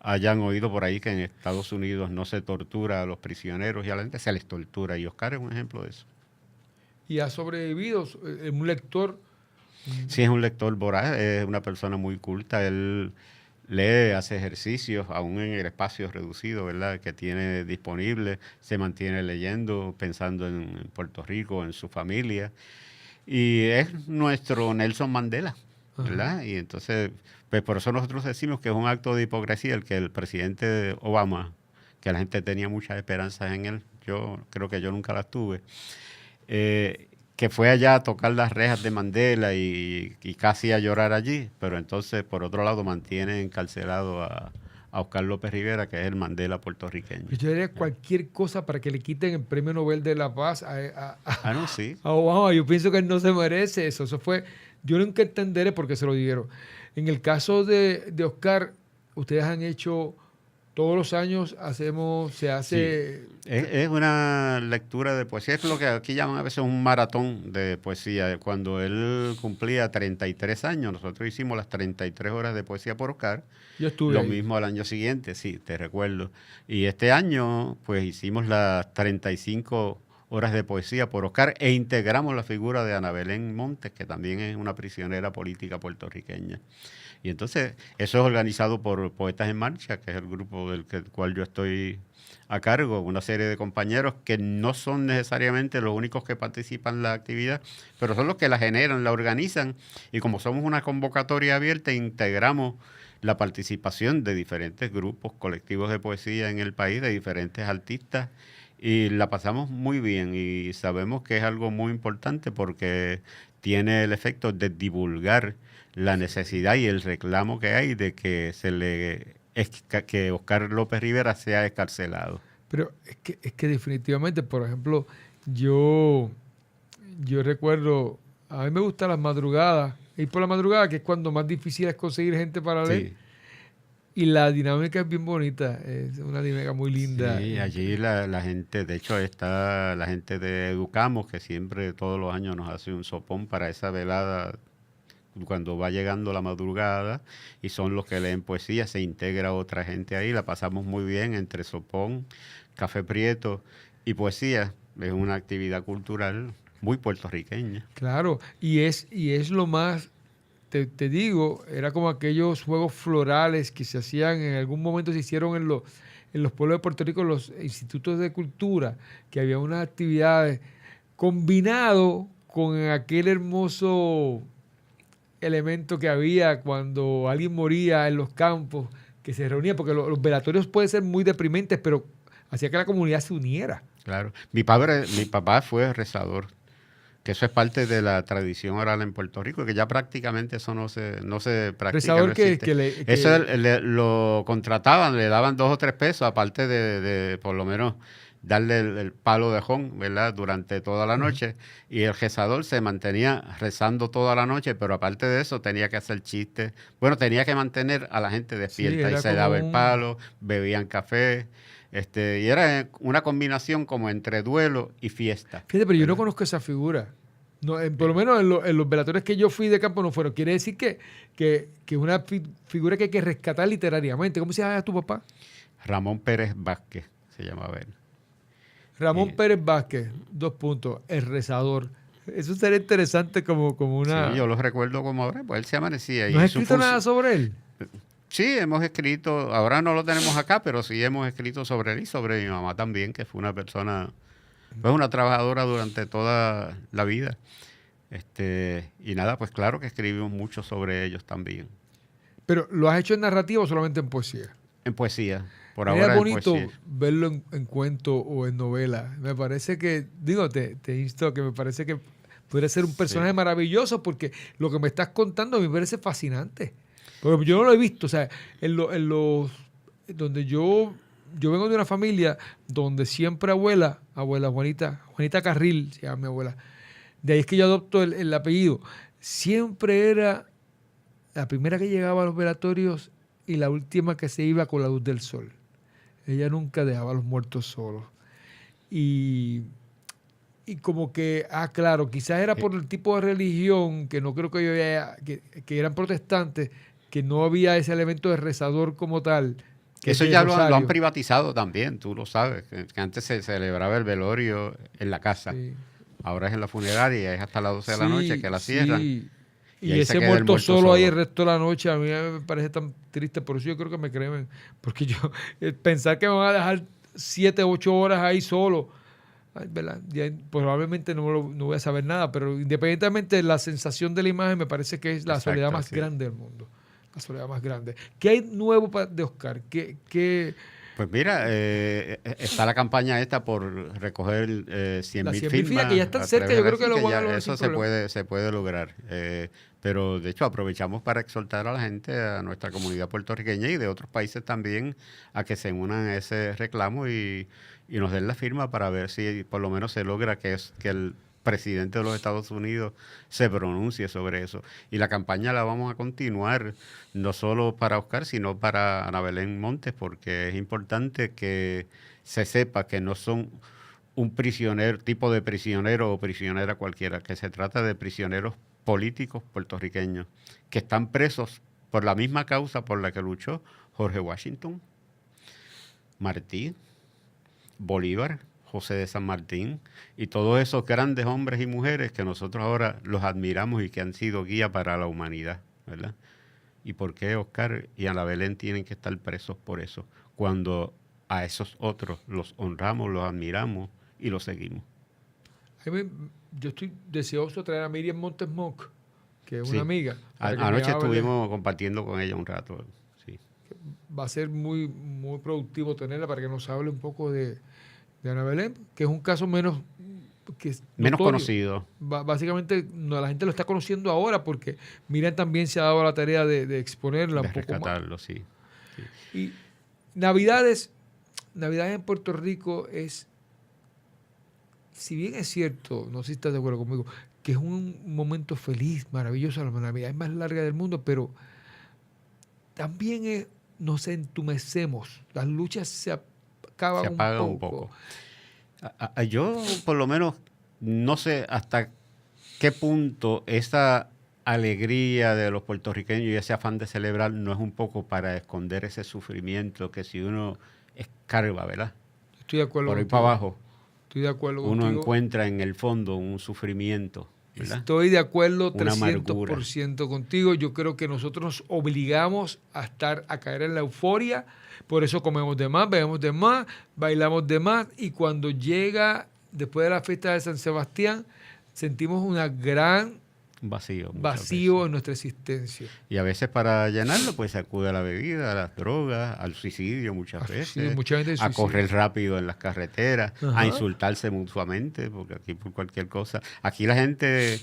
S5: hayan oído por ahí que en Estados Unidos no se tortura a los prisioneros y a la gente, se les tortura. Y Oscar es un ejemplo de eso.
S4: ¿Y ha sobrevivido? ¿Un lector?
S5: Sí, es un lector voraz, es una persona muy culta. Él lee, hace ejercicios, aún en el espacio reducido, ¿verdad?, que tiene disponible. Se mantiene leyendo, pensando en Puerto Rico, en su familia. Y es nuestro Nelson Mandela, ¿verdad? Y entonces, pues por eso nosotros decimos que es un acto de hipocresía el que el presidente Obama, que la gente tenía muchas esperanzas en él, yo creo que yo nunca las tuve, que fue allá a tocar las rejas de Mandela y casi a llorar allí, pero entonces por otro lado mantiene encarcelado a Oscar López Rivera, que es el Mandela puertorriqueño.
S4: Yo haría cualquier cosa para que le quiten el Premio Nobel de la Paz
S5: sí.
S4: a Obama. Yo pienso que él no se merece eso. Eso fue, yo nunca entenderé por qué se lo dieron. En el caso de Oscar, ustedes han hecho, todos los años se hace...
S5: Sí. Es una lectura de poesía, es lo que aquí llaman a veces un maratón de poesía. Cuando él cumplía 33 años, nosotros hicimos las 33 horas de poesía por Oscar.
S4: Yo estuve
S5: Lo
S4: ahí.
S5: mismo al año siguiente, sí, te recuerdo. Y este año, pues hicimos las 35 horas de poesía por Oscar e integramos la figura de Ana Belén Montes, que también es una prisionera política puertorriqueña. Y entonces, eso es organizado por Poetas en Marcha, que es el grupo del cual yo estoy a cargo, una serie de compañeros que no son necesariamente los únicos que participan en la actividad, pero son los que la generan, la organizan, y como somos una convocatoria abierta, integramos la participación de diferentes grupos, colectivos de poesía en el país, de diferentes artistas, y la pasamos muy bien y sabemos que es algo muy importante porque tiene el efecto de divulgar la necesidad y el reclamo que hay de que que Oscar López Rivera sea excarcelado.
S4: Pero es que definitivamente, por ejemplo, yo recuerdo, a mí me gustan las madrugadas, ir por la madrugada, que es cuando más difícil es conseguir gente para leer. Y la dinámica es bien bonita, es una dinámica muy linda.
S5: Sí, allí la gente, de hecho está la gente de Educamos, que siempre todos los años nos hace un sopón para esa velada cuando va llegando la madrugada, y son los que leen poesía, se integra otra gente ahí, la pasamos muy bien entre sopón, café prieto y poesía. Es una actividad cultural muy puertorriqueña.
S4: Claro, y es lo más, te digo, era como aquellos juegos florales que se hacían, en algún momento se hicieron en los pueblos de Puerto Rico, los institutos de cultura, que había unas actividades combinado con aquel hermoso elemento que había cuando alguien moría en los campos, que se reunía, porque los velatorios pueden ser muy deprimentes, pero hacía que la comunidad se uniera.
S5: Claro. Mi papá fue rezador, que eso es parte de la tradición oral en Puerto Rico, que ya prácticamente eso no se practica.
S4: Rezador
S5: no existe. Eso lo contrataban, le daban 2 o 3 pesos, aparte de por lo menos darle el palo de jón, ¿verdad?, durante toda la noche. Y el rezador se mantenía rezando toda la noche, pero aparte de eso tenía que hacer chistes. Bueno, tenía que mantener a la gente despierta, y se daba el palo, bebían café. Y era una combinación como entre duelo y fiesta.
S4: Fíjate, pero yo no conozco esa figura. No, por lo menos en los velatorios que yo fui de campo no fueron. Quiere decir que es una figura que hay que rescatar literariamente. ¿Cómo se llama tu papá?
S5: Ramón Pérez Vázquez se llamaba él.
S4: Ramón Pérez Vázquez, 2 puntos, el rezador. Eso sería interesante como una...
S5: Sí, yo lo recuerdo como ahora, pues él se amanecía.
S4: ¿No has escrito nada sobre él?
S5: Sí, hemos escrito, ahora no lo tenemos acá, pero sí hemos escrito sobre él y sobre mi mamá también, que fue una persona, pues una trabajadora durante toda la vida. Y nada, pues claro que escribimos mucho sobre ellos también.
S4: ¿Pero lo has hecho en narrativa o solamente en poesía?
S5: En poesía, por ahora en poesía.
S4: Es bonito verlo en cuento o en novela. Me parece que, te insto que me parece que podría ser un personaje maravilloso, porque lo que me estás contando me parece fascinante. Porque yo no lo he visto, o sea, donde yo vengo de una familia donde siempre abuela Juanita Carril, se llama mi abuela, de ahí es que yo adopto el apellido, siempre era la primera que llegaba a los velatorios y la última que se iba con la luz del sol. Ella nunca dejaba a los muertos solos. Y como que, claro, quizás era por el tipo de religión, que no creo que yo haya, que eran protestantes, que no había ese elemento de rezador como tal.
S5: Eso ya lo han privatizado también, tú lo sabes, que antes se celebraba el velorio en la casa. Sí. Ahora es en la funeraria, es hasta las 12 de la noche que la cierran.
S4: Sí. Y ese muerto solo ahí el resto de la noche, a mí me parece tan triste, por eso yo creo que me cremen. Porque yo, pensar que me van a dejar 7, 8 horas ahí solo, ¿verdad? Probablemente no voy a saber nada, pero independientemente de la sensación de la imagen, me parece que es la soledad más grande del mundo. La soledad más grande. ¿Qué hay nuevo de Oscar?
S5: Pues mira, está la campaña esta por recoger 100.000 firmas.
S4: Que ya están cerca, yo creo que lo van a lograr.
S5: Eso se puede lograr. Pero de hecho aprovechamos para exhortar a la gente, a nuestra comunidad puertorriqueña y de otros países también, a que se unan a ese reclamo y nos den la firma para ver si por lo menos se logra que el presidente de los Estados Unidos se pronuncie sobre eso. Y la campaña la vamos a continuar, no solo para Oscar, sino para Ana Belén Montes, porque es importante que se sepa que no son un tipo de prisionero o prisionera cualquiera, que se trata de prisioneros políticos puertorriqueños que están presos por la misma causa por la que luchó Jorge Washington, Martí, Bolívar, José de San Martín y todos esos grandes hombres y mujeres que nosotros ahora los admiramos y que han sido guía para la humanidad, ¿verdad? ¿Y por qué Oscar y Ana Belén tienen que estar presos por eso? Cuando a esos otros los honramos, los admiramos y los seguimos.
S4: Yo estoy deseoso de traer a Miriam Montes Mock, que es una amiga.
S5: Anoche estuvimos compartiendo con ella un rato. Sí.
S4: Va a ser muy, muy productivo tenerla para que nos hable un poco de Ana Belén, que es un caso menos
S5: conocido.
S4: Básicamente la gente lo está conociendo ahora porque Miriam también se ha dado la tarea de exponerla un poco más.
S5: Sí.
S4: Y Navidades en Puerto Rico es, si bien es cierto, no sé si estás de acuerdo conmigo, que es un momento feliz, maravilloso, la Navidad es más larga del mundo, pero también es nos entumecemos, las luchas se acaban
S5: un poco. Yo, por lo menos, no sé hasta qué punto esa alegría de los puertorriqueños y ese afán de celebrar no es un poco para esconder ese sufrimiento que si uno escarba, ¿verdad?
S4: Estoy de acuerdo
S5: por ahí
S4: contigo.
S5: para abajo,
S4: Estoy de acuerdo
S5: uno
S4: contigo.
S5: encuentra en el fondo un sufrimiento, ¿verdad?
S4: Estoy de acuerdo
S5: Una
S4: 300% contigo. Yo creo que nosotros nos obligamos a caer en la euforia. Por eso comemos de más, bebemos de más, bailamos de más. Y cuando llega, después de la fiesta de San Sebastián, sentimos una gran
S5: vacío
S4: en nuestra existencia.
S5: Y a veces para llenarlo, pues se acude a la bebida, a las drogas, al suicidio muchas veces,
S4: mucha gente
S5: a correr rápido en las carreteras,
S4: Ajá.
S5: a insultarse mutuamente, porque aquí por cualquier cosa. Aquí la gente,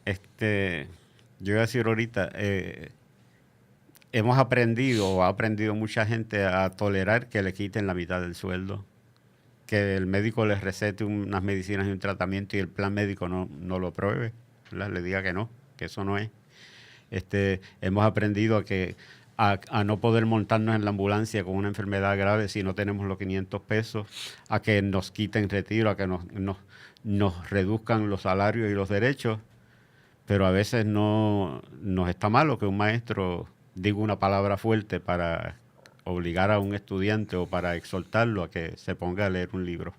S5: yo iba a decir ahorita, hemos aprendido, o ha aprendido mucha gente a tolerar que le quiten la mitad del sueldo, que el médico les recete unas medicinas y un tratamiento y el plan médico no lo apruebe, ¿verdad? Le diga que no, que eso no es. Hemos aprendido a no poder montarnos en la ambulancia con una enfermedad grave si no tenemos los 500 pesos, a que nos quiten retiro, a que nos reduzcan los salarios y los derechos, pero a veces nos está malo que un maestro diga una palabra fuerte para obligar a un estudiante o para exhortarlo a que se ponga a leer un libro.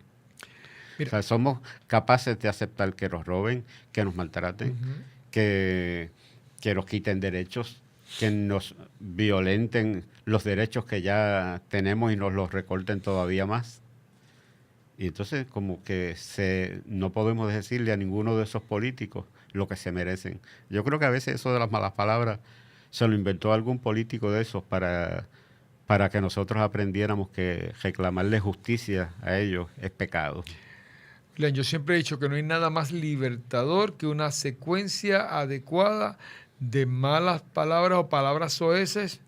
S5: Mira. O sea, somos capaces de aceptar que nos roben, que nos maltraten, que nos quiten derechos, que nos violenten los derechos que ya tenemos y nos los recorten todavía más. Y entonces como que no podemos decirle a ninguno de esos políticos lo que se merecen. Yo creo que a veces eso de las malas palabras se lo inventó algún político de esos para que nosotros aprendiéramos que reclamarle justicia a ellos es pecado.
S4: Yo siempre he dicho que no hay nada más libertador que una secuencia adecuada de malas palabras o palabras soeces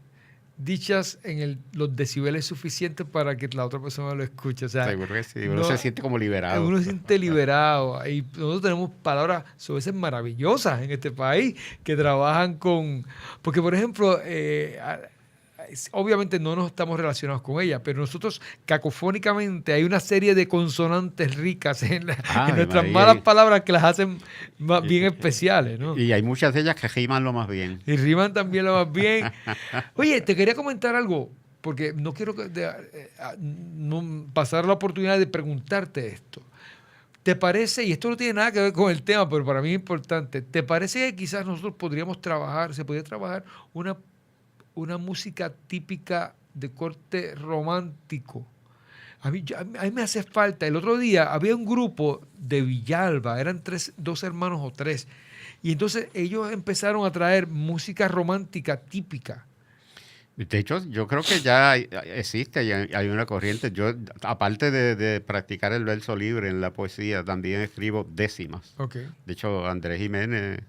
S4: dichas en los decibeles suficientes para que la otra persona lo escuche. O sea,
S5: seguro que sí, uno se siente como liberado.
S4: Uno se siente liberado. Y nosotros tenemos palabras soeces maravillosas en este país que trabajan con... Porque, por ejemplo, obviamente no nos estamos relacionados con ella, pero nosotros cacofónicamente hay una serie de consonantes ricas en nuestras malas palabras que las hacen más bien especiales, ¿no?
S5: Y hay muchas de ellas que riman lo más bien.
S4: Y riman también lo más bien. Oye, te quería comentar algo, porque no quiero pasar la oportunidad de preguntarte esto. ¿Te parece, y esto no tiene nada que ver con el tema, pero para mí es importante, ¿te parece que quizás nosotros se podría trabajar una música típica de corte romántico? A mí me hace falta. El otro día había un grupo de Villalba, eran dos hermanos o tres, y entonces ellos empezaron a traer música romántica típica.
S5: De hecho, yo creo que ya existe, hay una corriente. Yo, aparte de practicar el verso libre en la poesía, también escribo décimas.
S4: Okay.
S5: De hecho, Andrés Jiménez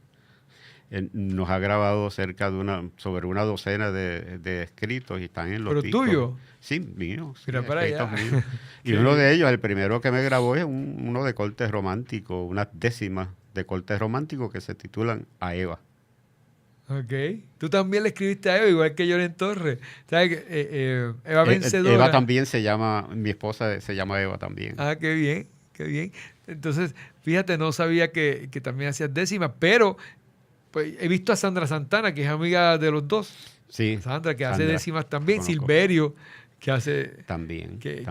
S5: nos ha grabado sobre una docena de escritos y están en los discos.
S4: ¿Pero tuyo?
S5: Sí, míos.
S4: Mira para allá.
S5: Míos. Y uno de ellos, el primero que me grabó, es uno de corte romántico, unas décimas de corte romántico que se titulan A Eva.
S4: Ok. Tú también le escribiste a Eva, igual que Lloren Torres. ¿Sabes? Eva Vencedora.
S5: Eva también mi esposa se llama Eva también.
S4: Ah, qué bien, qué bien. Entonces, fíjate, no sabía que también hacías décimas, pero pues, he visto a Sandra Santana, que es amiga de los dos.
S5: Sí.
S4: Sandra, que hace décimas también. Silverio, que hace...
S5: También.
S4: Que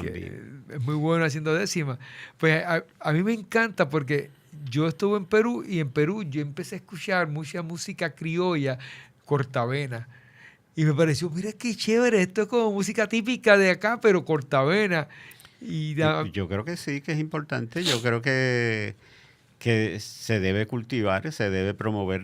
S4: es muy bueno haciendo décimas. Pues a mí me encanta porque yo estuve en Perú y en Perú yo empecé a escuchar mucha música criolla, cortavena. Y me pareció, mira qué chévere, esto es como música típica de acá, pero cortavena.
S5: Yo creo que sí, que es importante. Yo creo que se debe cultivar, se debe promover.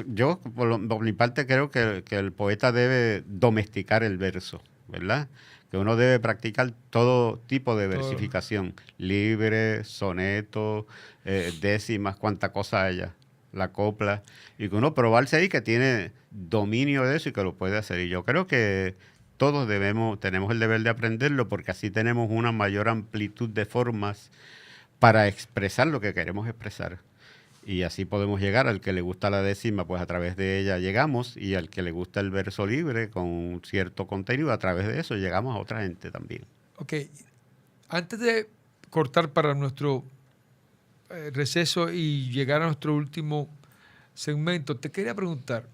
S5: Yo, por mi parte, creo que el poeta debe domesticar el verso, ¿verdad? Que uno debe practicar todo tipo de versificación, libre, soneto, décimas, cuanta cosa haya, la copla, y que uno probarse ahí que tiene dominio de eso y que lo puede hacer. Y yo creo que todos tenemos el deber de aprenderlo porque así tenemos una mayor amplitud de formas para expresar lo que queremos expresar. Y así podemos llegar al que le gusta la décima, pues a través de ella llegamos, y al que le gusta el verso libre con un cierto contenido, a través de eso llegamos a otra gente también.
S4: Ok, antes de cortar para nuestro receso y llegar a nuestro último segmento, te quería preguntar,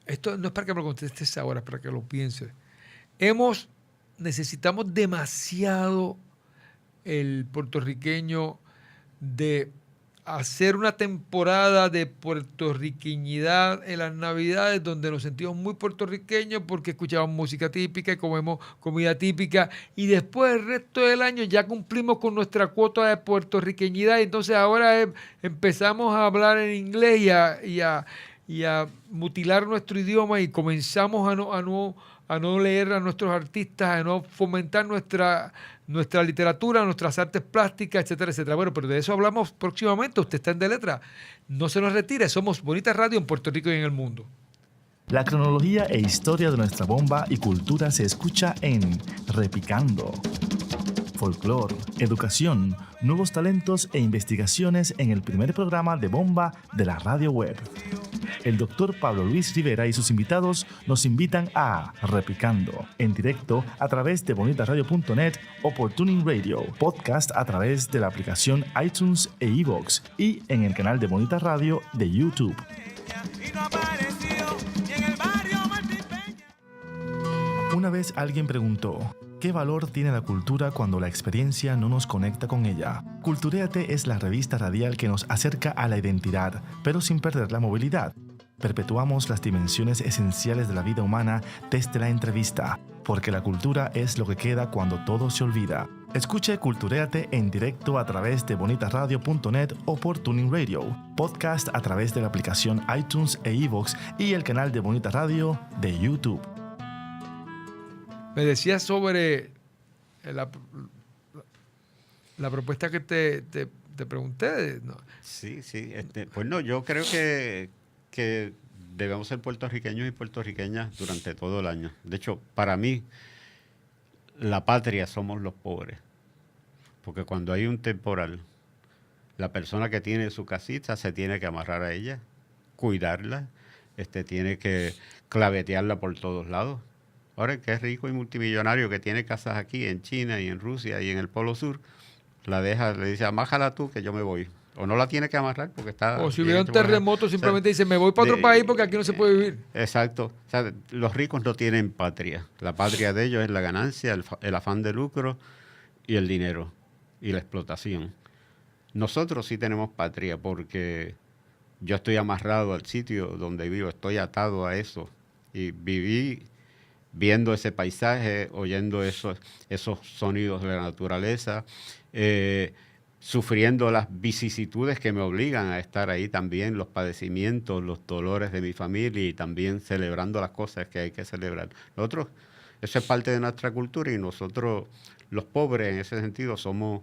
S4: esto no es para que me lo contestes ahora, es para que lo pienses. Necesitamos demasiado el puertorriqueño de hacer una temporada de puertorriqueñidad en las Navidades donde nos sentimos muy puertorriqueños porque escuchamos música típica y comemos comida típica, y después el resto del año ya cumplimos con nuestra cuota de puertorriqueñidad, y entonces ahora empezamos a hablar en inglés y a mutilar nuestro idioma, y comenzamos a no leer a nuestros artistas, a no fomentar nuestra literatura, nuestras artes plásticas, etcétera, etcétera. Bueno, pero de eso hablamos próximamente. Usted está en De Letra. No se nos retire. Somos Bonita Radio en Puerto Rico y en el mundo.
S1: La cronología e historia de nuestra bomba y cultura se escucha en Repicando. Folclor, educación, nuevos talentos e investigaciones en el primer programa de bomba de la radio web. El doctor Pablo Luis Rivera y sus invitados nos invitan a Repicando, en directo a través de bonitaradio.net o por Tuning Radio, podcast a través de la aplicación iTunes e iVoox, y en el canal de Bonita Radio de YouTube. Una vez alguien preguntó: ¿qué valor tiene la cultura cuando la experiencia no nos conecta con ella? Culturéate es la revista radial que nos acerca a la identidad, pero sin perder la movilidad. Perpetuamos las dimensiones esenciales de la vida humana desde la entrevista, porque la cultura es lo que queda cuando todo se olvida. Escuche Culturéate en directo a través de bonitaradio.net o por Tuning Radio, podcast a través de la aplicación iTunes e iVoox y el canal de Bonita Radio de YouTube.
S4: Me decías sobre la propuesta que te pregunté. ¿No?
S5: Sí. Pues no, yo creo que debemos ser puertorriqueños y puertorriqueñas durante todo el año. De hecho, para mí, la patria somos los pobres. Porque cuando hay un temporal, la persona que tiene su casita se tiene que amarrar a ella, cuidarla, tiene que clavetearla por todos lados. Ahora, que es rico y multimillonario, que tiene casas aquí en China y en Rusia y en el Polo Sur, la deja, le dice, amájala tú que yo me voy. O no la tiene que amarrar porque está...
S4: O si hubiera un terremoto, simplemente dice, me voy para otro país porque aquí no se puede vivir.
S5: Exacto. O sea, los ricos no tienen patria. La patria de ellos es la ganancia, el afán de lucro y el dinero y la explotación. Nosotros sí tenemos patria porque yo estoy amarrado al sitio donde vivo, estoy atado a eso. Y viví viendo ese paisaje, oyendo esos sonidos de la naturaleza, sufriendo las vicisitudes que me obligan a estar ahí también, los padecimientos, los dolores de mi familia, y también celebrando las cosas que hay que celebrar. Nosotros, eso es parte de nuestra cultura, y nosotros, los pobres, en ese sentido, somos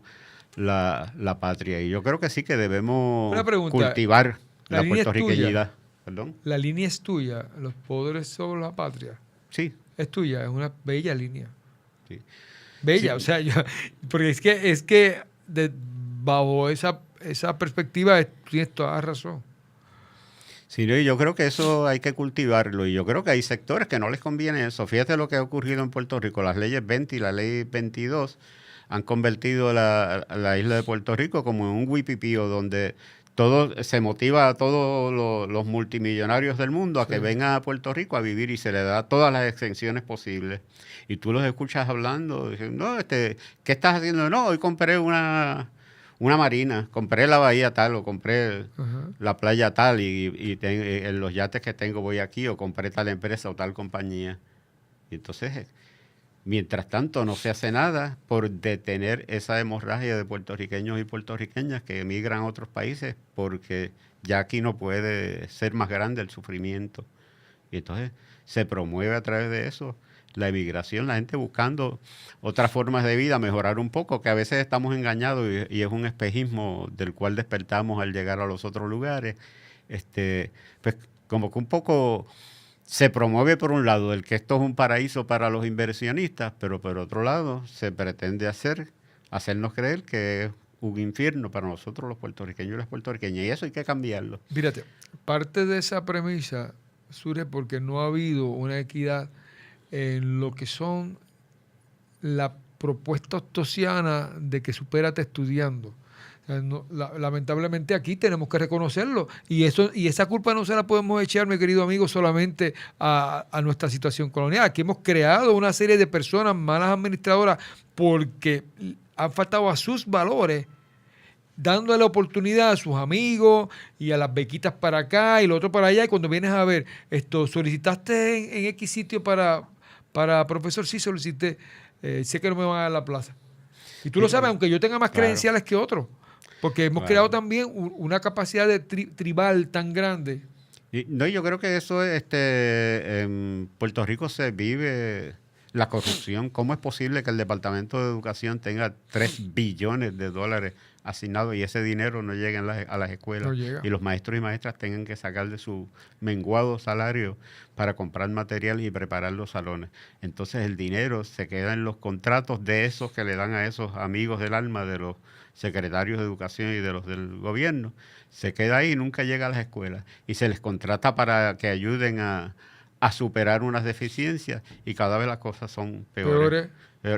S5: la patria. Y yo creo que sí que debemos cultivar la puertorriqueñidad. ¿Perdón?
S4: La línea es tuya, los pobres son la patria.
S5: Sí.
S4: Es tuya, es una bella línea.
S5: Sí.
S4: Bella,
S5: sí.
S4: O sea, porque es que bajo esa perspectiva tienes toda la razón.
S5: Sí, yo creo que eso hay que cultivarlo, y yo creo que hay sectores que no les conviene eso. Fíjate lo que ha ocurrido en Puerto Rico. Las leyes 20 y la ley 22 han convertido la isla de Puerto Rico como en un huipipío donde se motiva a todos los multimillonarios del mundo a que vengan a Puerto Rico a vivir, y se le da todas las exenciones posibles. Y tú los escuchas hablando, dicen, no, ¿qué estás haciendo? No, hoy compré una marina, compré la bahía tal, o compré la playa tal, y en los yates que tengo voy aquí, o compré tal empresa o tal compañía. Y entonces, mientras tanto, no se hace nada por detener esa hemorragia de puertorriqueños y puertorriqueñas que emigran a otros países, porque ya aquí no puede ser más grande el sufrimiento. Y entonces se promueve a través de eso la emigración, la gente buscando otras formas de vida, mejorar un poco, que a veces estamos engañados y es un espejismo del cual despertamos al llegar a los otros lugares. Pues como que un poco se promueve por un lado el que esto es un paraíso para los inversionistas, pero por otro lado se pretende hacernos creer que es un infierno para nosotros los puertorriqueños y las puertorriqueñas, y eso hay que cambiarlo.
S4: Fíjate, parte de esa premisa surge porque no ha habido una equidad en lo que son la propuesta ostosiana de que supérate estudiando. O sea, lamentablemente aquí tenemos que reconocerlo, y esa culpa no se la podemos echar, mi querido amigo, solamente a nuestra situación colonial. Aquí hemos creado una serie de personas malas administradoras porque han faltado a sus valores, dándole oportunidad a sus amigos y a las bequitas para acá y lo otro para allá, y cuando vienes a ver esto, solicitaste en X sitio para profesor, sí solicité, sé que no me van a dar la plaza. Y tú lo sabes, aunque yo tenga más credenciales que otros, porque hemos creado también una capacidad de tribal tan grande.
S5: Yo creo que eso en Puerto Rico se vive la corrupción. ¿Cómo es posible que el Departamento de Educación tenga 3 billones de dólares asignados y ese dinero no llegue a las escuelas?
S4: No llega.
S5: Y los maestros y maestras tengan que sacar de su menguado salario para comprar material y preparar los salones. Entonces el dinero se queda en los contratos de esos que le dan a esos amigos del alma de los secretarios de educación y de los del gobierno. Se queda ahí y nunca llega a las escuelas. Y se les contrata para que ayuden a superar unas deficiencias, y cada vez las cosas son peores.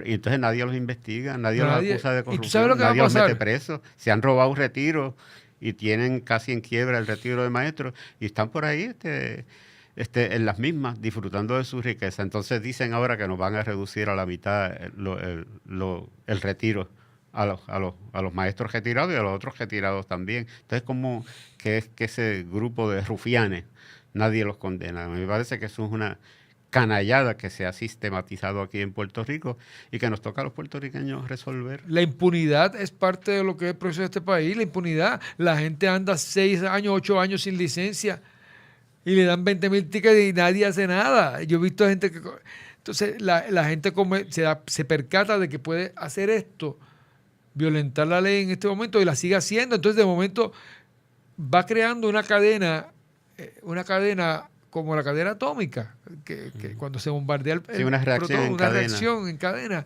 S5: Y entonces nadie los investiga, nadie los acusa de corrupción,
S4: ¿Y tú sabes lo que
S5: nadie
S4: va a
S5: los
S4: pasar?
S5: mete presos. Se han robado un retiro y tienen casi en quiebra el retiro de maestros, y están por ahí en las mismas, disfrutando de su riqueza. Entonces dicen ahora que nos van a reducir a la mitad el retiro a los maestros retirados y a los otros retirados también. Entonces, como que ese grupo de rufianes, nadie los condena. Me parece que eso es una canallada que se ha sistematizado aquí en Puerto Rico y que nos toca a los puertorriqueños resolver.
S4: La impunidad es parte de lo que es el proceso de este país. La impunidad. La gente anda 6 años, 8 años sin licencia y le dan 20,000 tickets y nadie hace nada. Yo he visto gente que... Entonces, la gente se percata de que puede hacer esto, violentar la ley en este momento, y la sigue haciendo. Entonces, de momento, va creando una cadena como la cadena atómica, que cuando se bombardea
S5: una reacción
S4: en cadena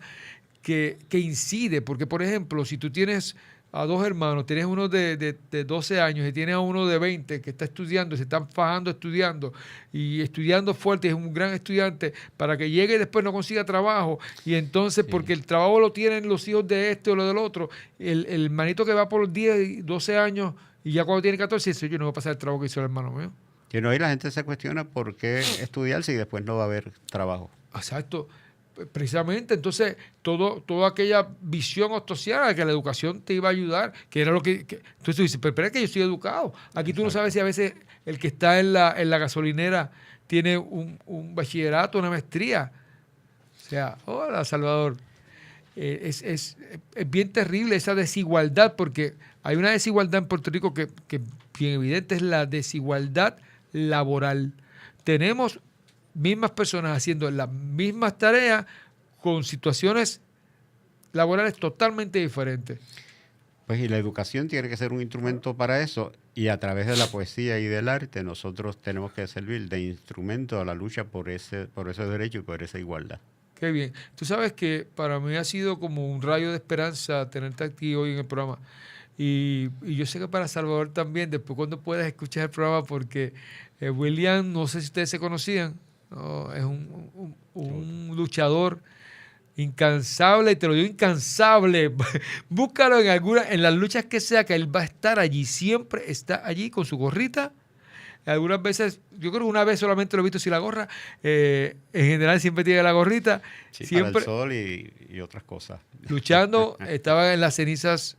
S4: que incide, porque por ejemplo, si tú tienes a 2 hermanos, tienes uno de 12 años y tienes a uno de 20 que está estudiando, se están fajando estudiando y estudiando fuerte, es un gran estudiante, para que llegue y después no consiga trabajo, y entonces porque el trabajo lo tienen los hijos de este o lo del otro, el hermanito que va por los 10, 12 años y ya cuando tiene 14, dice, yo no voy a pasar el trabajo que hizo el hermano mío.
S5: Y no, y la gente se cuestiona por qué estudiar si después no va a haber trabajo.
S4: Exacto. Precisamente, entonces, toda aquella visión ostosiana de que la educación te iba a ayudar, que era lo que entonces tú dices, pero espera que yo estoy educado. Aquí tú no sabes si a veces el que está en la gasolinera tiene un bachillerato, una maestría. O sea, hola, Salvador. Es bien terrible esa desigualdad, porque hay una desigualdad en Puerto Rico que bien evidente, es la desigualdad laboral. Tenemos mismas personas haciendo las mismas tareas con situaciones laborales totalmente diferentes.
S5: Pues y la educación tiene que ser un instrumento para eso, y a través de la poesía y del arte nosotros tenemos que servir de instrumento a la lucha por ese derecho y por esa igualdad.
S4: Qué bien. Tú sabes que para mí ha sido como un rayo de esperanza tenerte aquí hoy en el programa. Y yo sé que para Salvador también, después cuando puedas escuchar el programa, porque William, no sé si ustedes se conocían, ¿no? Es un luchador incansable, y te lo digo incansable. Búscalo en las luchas que sea, que él va a estar allí, siempre está allí con su gorrita. Algunas veces, yo creo que una vez solamente lo he visto sin la gorra, en general siempre tiene la gorrita.
S5: Sí,
S4: siempre,
S5: para el sol y otras cosas.
S4: Luchando, estaba en las cenizas.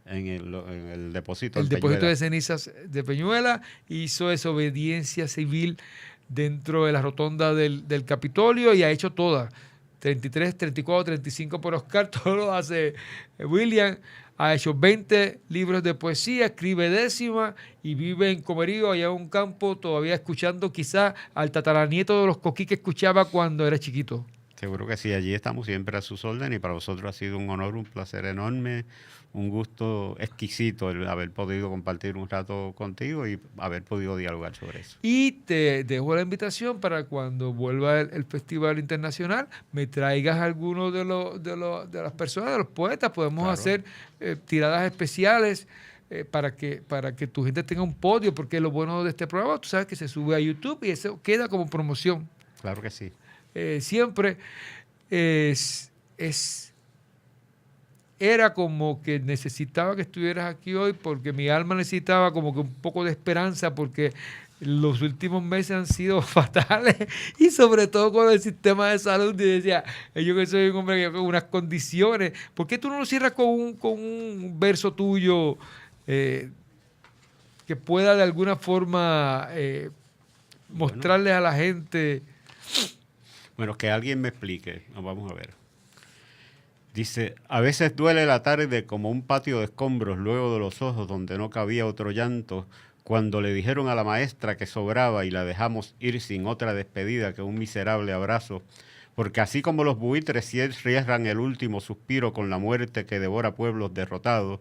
S5: En el depósito.
S4: El depósito de cenizas de Peñuela, hizo desobediencia civil dentro de la rotonda del Capitolio y ha hecho todas. 33, 34, 35 por Oscar, todo lo hace William. Ha hecho 20 libros de poesía, escribe décima y vive en Comerío, allá en un campo, todavía escuchando quizás al tataranieto de los coquí que escuchaba cuando era chiquito.
S5: Seguro que sí, allí estamos siempre a sus órdenes y para nosotros ha sido un honor, un placer enorme, un gusto exquisito el haber podido compartir un rato contigo y haber podido dialogar sobre eso.
S4: Y te dejo la invitación para cuando vuelva el Festival Internacional, me traigas algunos de las personas, de los poetas, podemos hacer tiradas especiales para que tu gente tenga un podio, porque lo bueno de este programa, tú sabes que se sube a YouTube y eso queda como promoción.
S5: Claro que sí.
S4: Siempre era como que necesitaba que estuvieras aquí hoy porque mi alma necesitaba como que un poco de esperanza porque los últimos meses han sido fatales y sobre todo con el sistema de salud. Y decía, yo que soy un hombre con unas condiciones, ¿por qué tú no lo cierras con un verso tuyo que pueda de alguna forma mostrarles a la gente?
S5: Bueno, que alguien me explique. Vamos a ver. Dice, a veces duele la tarde como un patio de escombros luego de los ojos donde no cabía otro llanto, cuando le dijeron a la maestra que sobraba y la dejamos ir sin otra despedida que un miserable abrazo, porque así como los buitres cierran el último suspiro con la muerte que devora pueblos derrotados,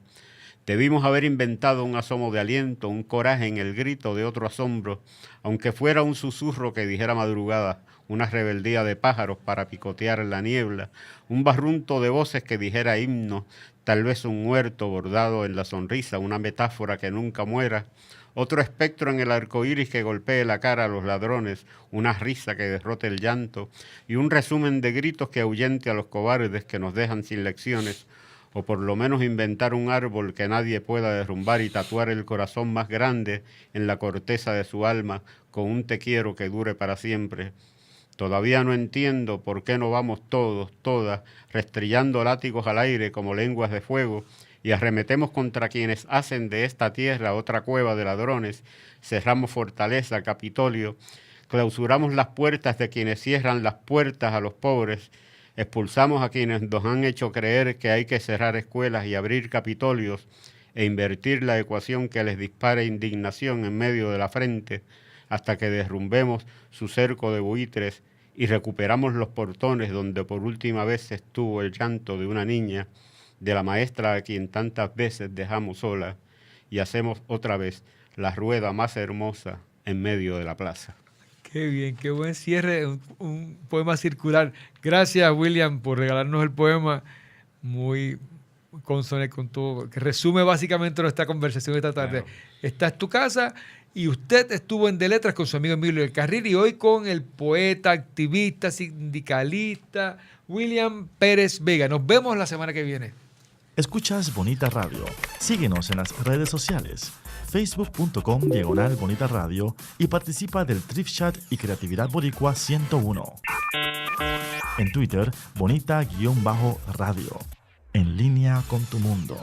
S5: debimos haber inventado un asomo de aliento, un coraje en el grito de otro asombro, aunque fuera un susurro que dijera madrugada, una rebeldía de pájaros para picotear en la niebla, un barrunto de voces que dijera himno, tal vez un huerto bordado en la sonrisa, una metáfora que nunca muera, otro espectro en el arco iris que golpee la cara a los ladrones, una risa que derrote el llanto, y un resumen de gritos que ahuyente a los cobardes que nos dejan sin lecciones, o por lo menos inventar un árbol que nadie pueda derrumbar y tatuar el corazón más grande en la corteza de su alma con un te quiero que dure para siempre. Todavía no entiendo por qué no vamos todos, todas, restrillando látigos al aire como lenguas de fuego y arremetemos contra quienes hacen de esta tierra otra cueva de ladrones, cerramos Fortaleza, Capitolio, clausuramos las puertas de quienes cierran las puertas a los pobres, expulsamos a quienes nos han hecho creer que hay que cerrar escuelas y abrir Capitolios e invertir la ecuación que les dispare indignación en medio de la frente, hasta que derrumbemos su cerco de buitres y recuperamos los portones donde por última vez estuvo el llanto de una niña, de la maestra a quien tantas veces dejamos sola, y hacemos otra vez la rueda más hermosa en medio de la plaza.
S4: Qué bien, qué buen cierre, un poema circular. Gracias, William, por regalarnos el poema, muy consono con todo, que resume básicamente nuestra conversación esta tarde. Claro. Esta es tu casa y usted estuvo en De Letras con su amigo Emilio del Carril y hoy con el poeta, activista, sindicalista William Pérez Vega. Nos vemos la semana que viene.
S1: Escuchas Bonita Radio. Síguenos en las redes sociales, facebook.com/Bonita Radio y participa del Thrift Chat y Creatividad Boricua 101. En Twitter, Bonita-Radio. En línea con tu mundo.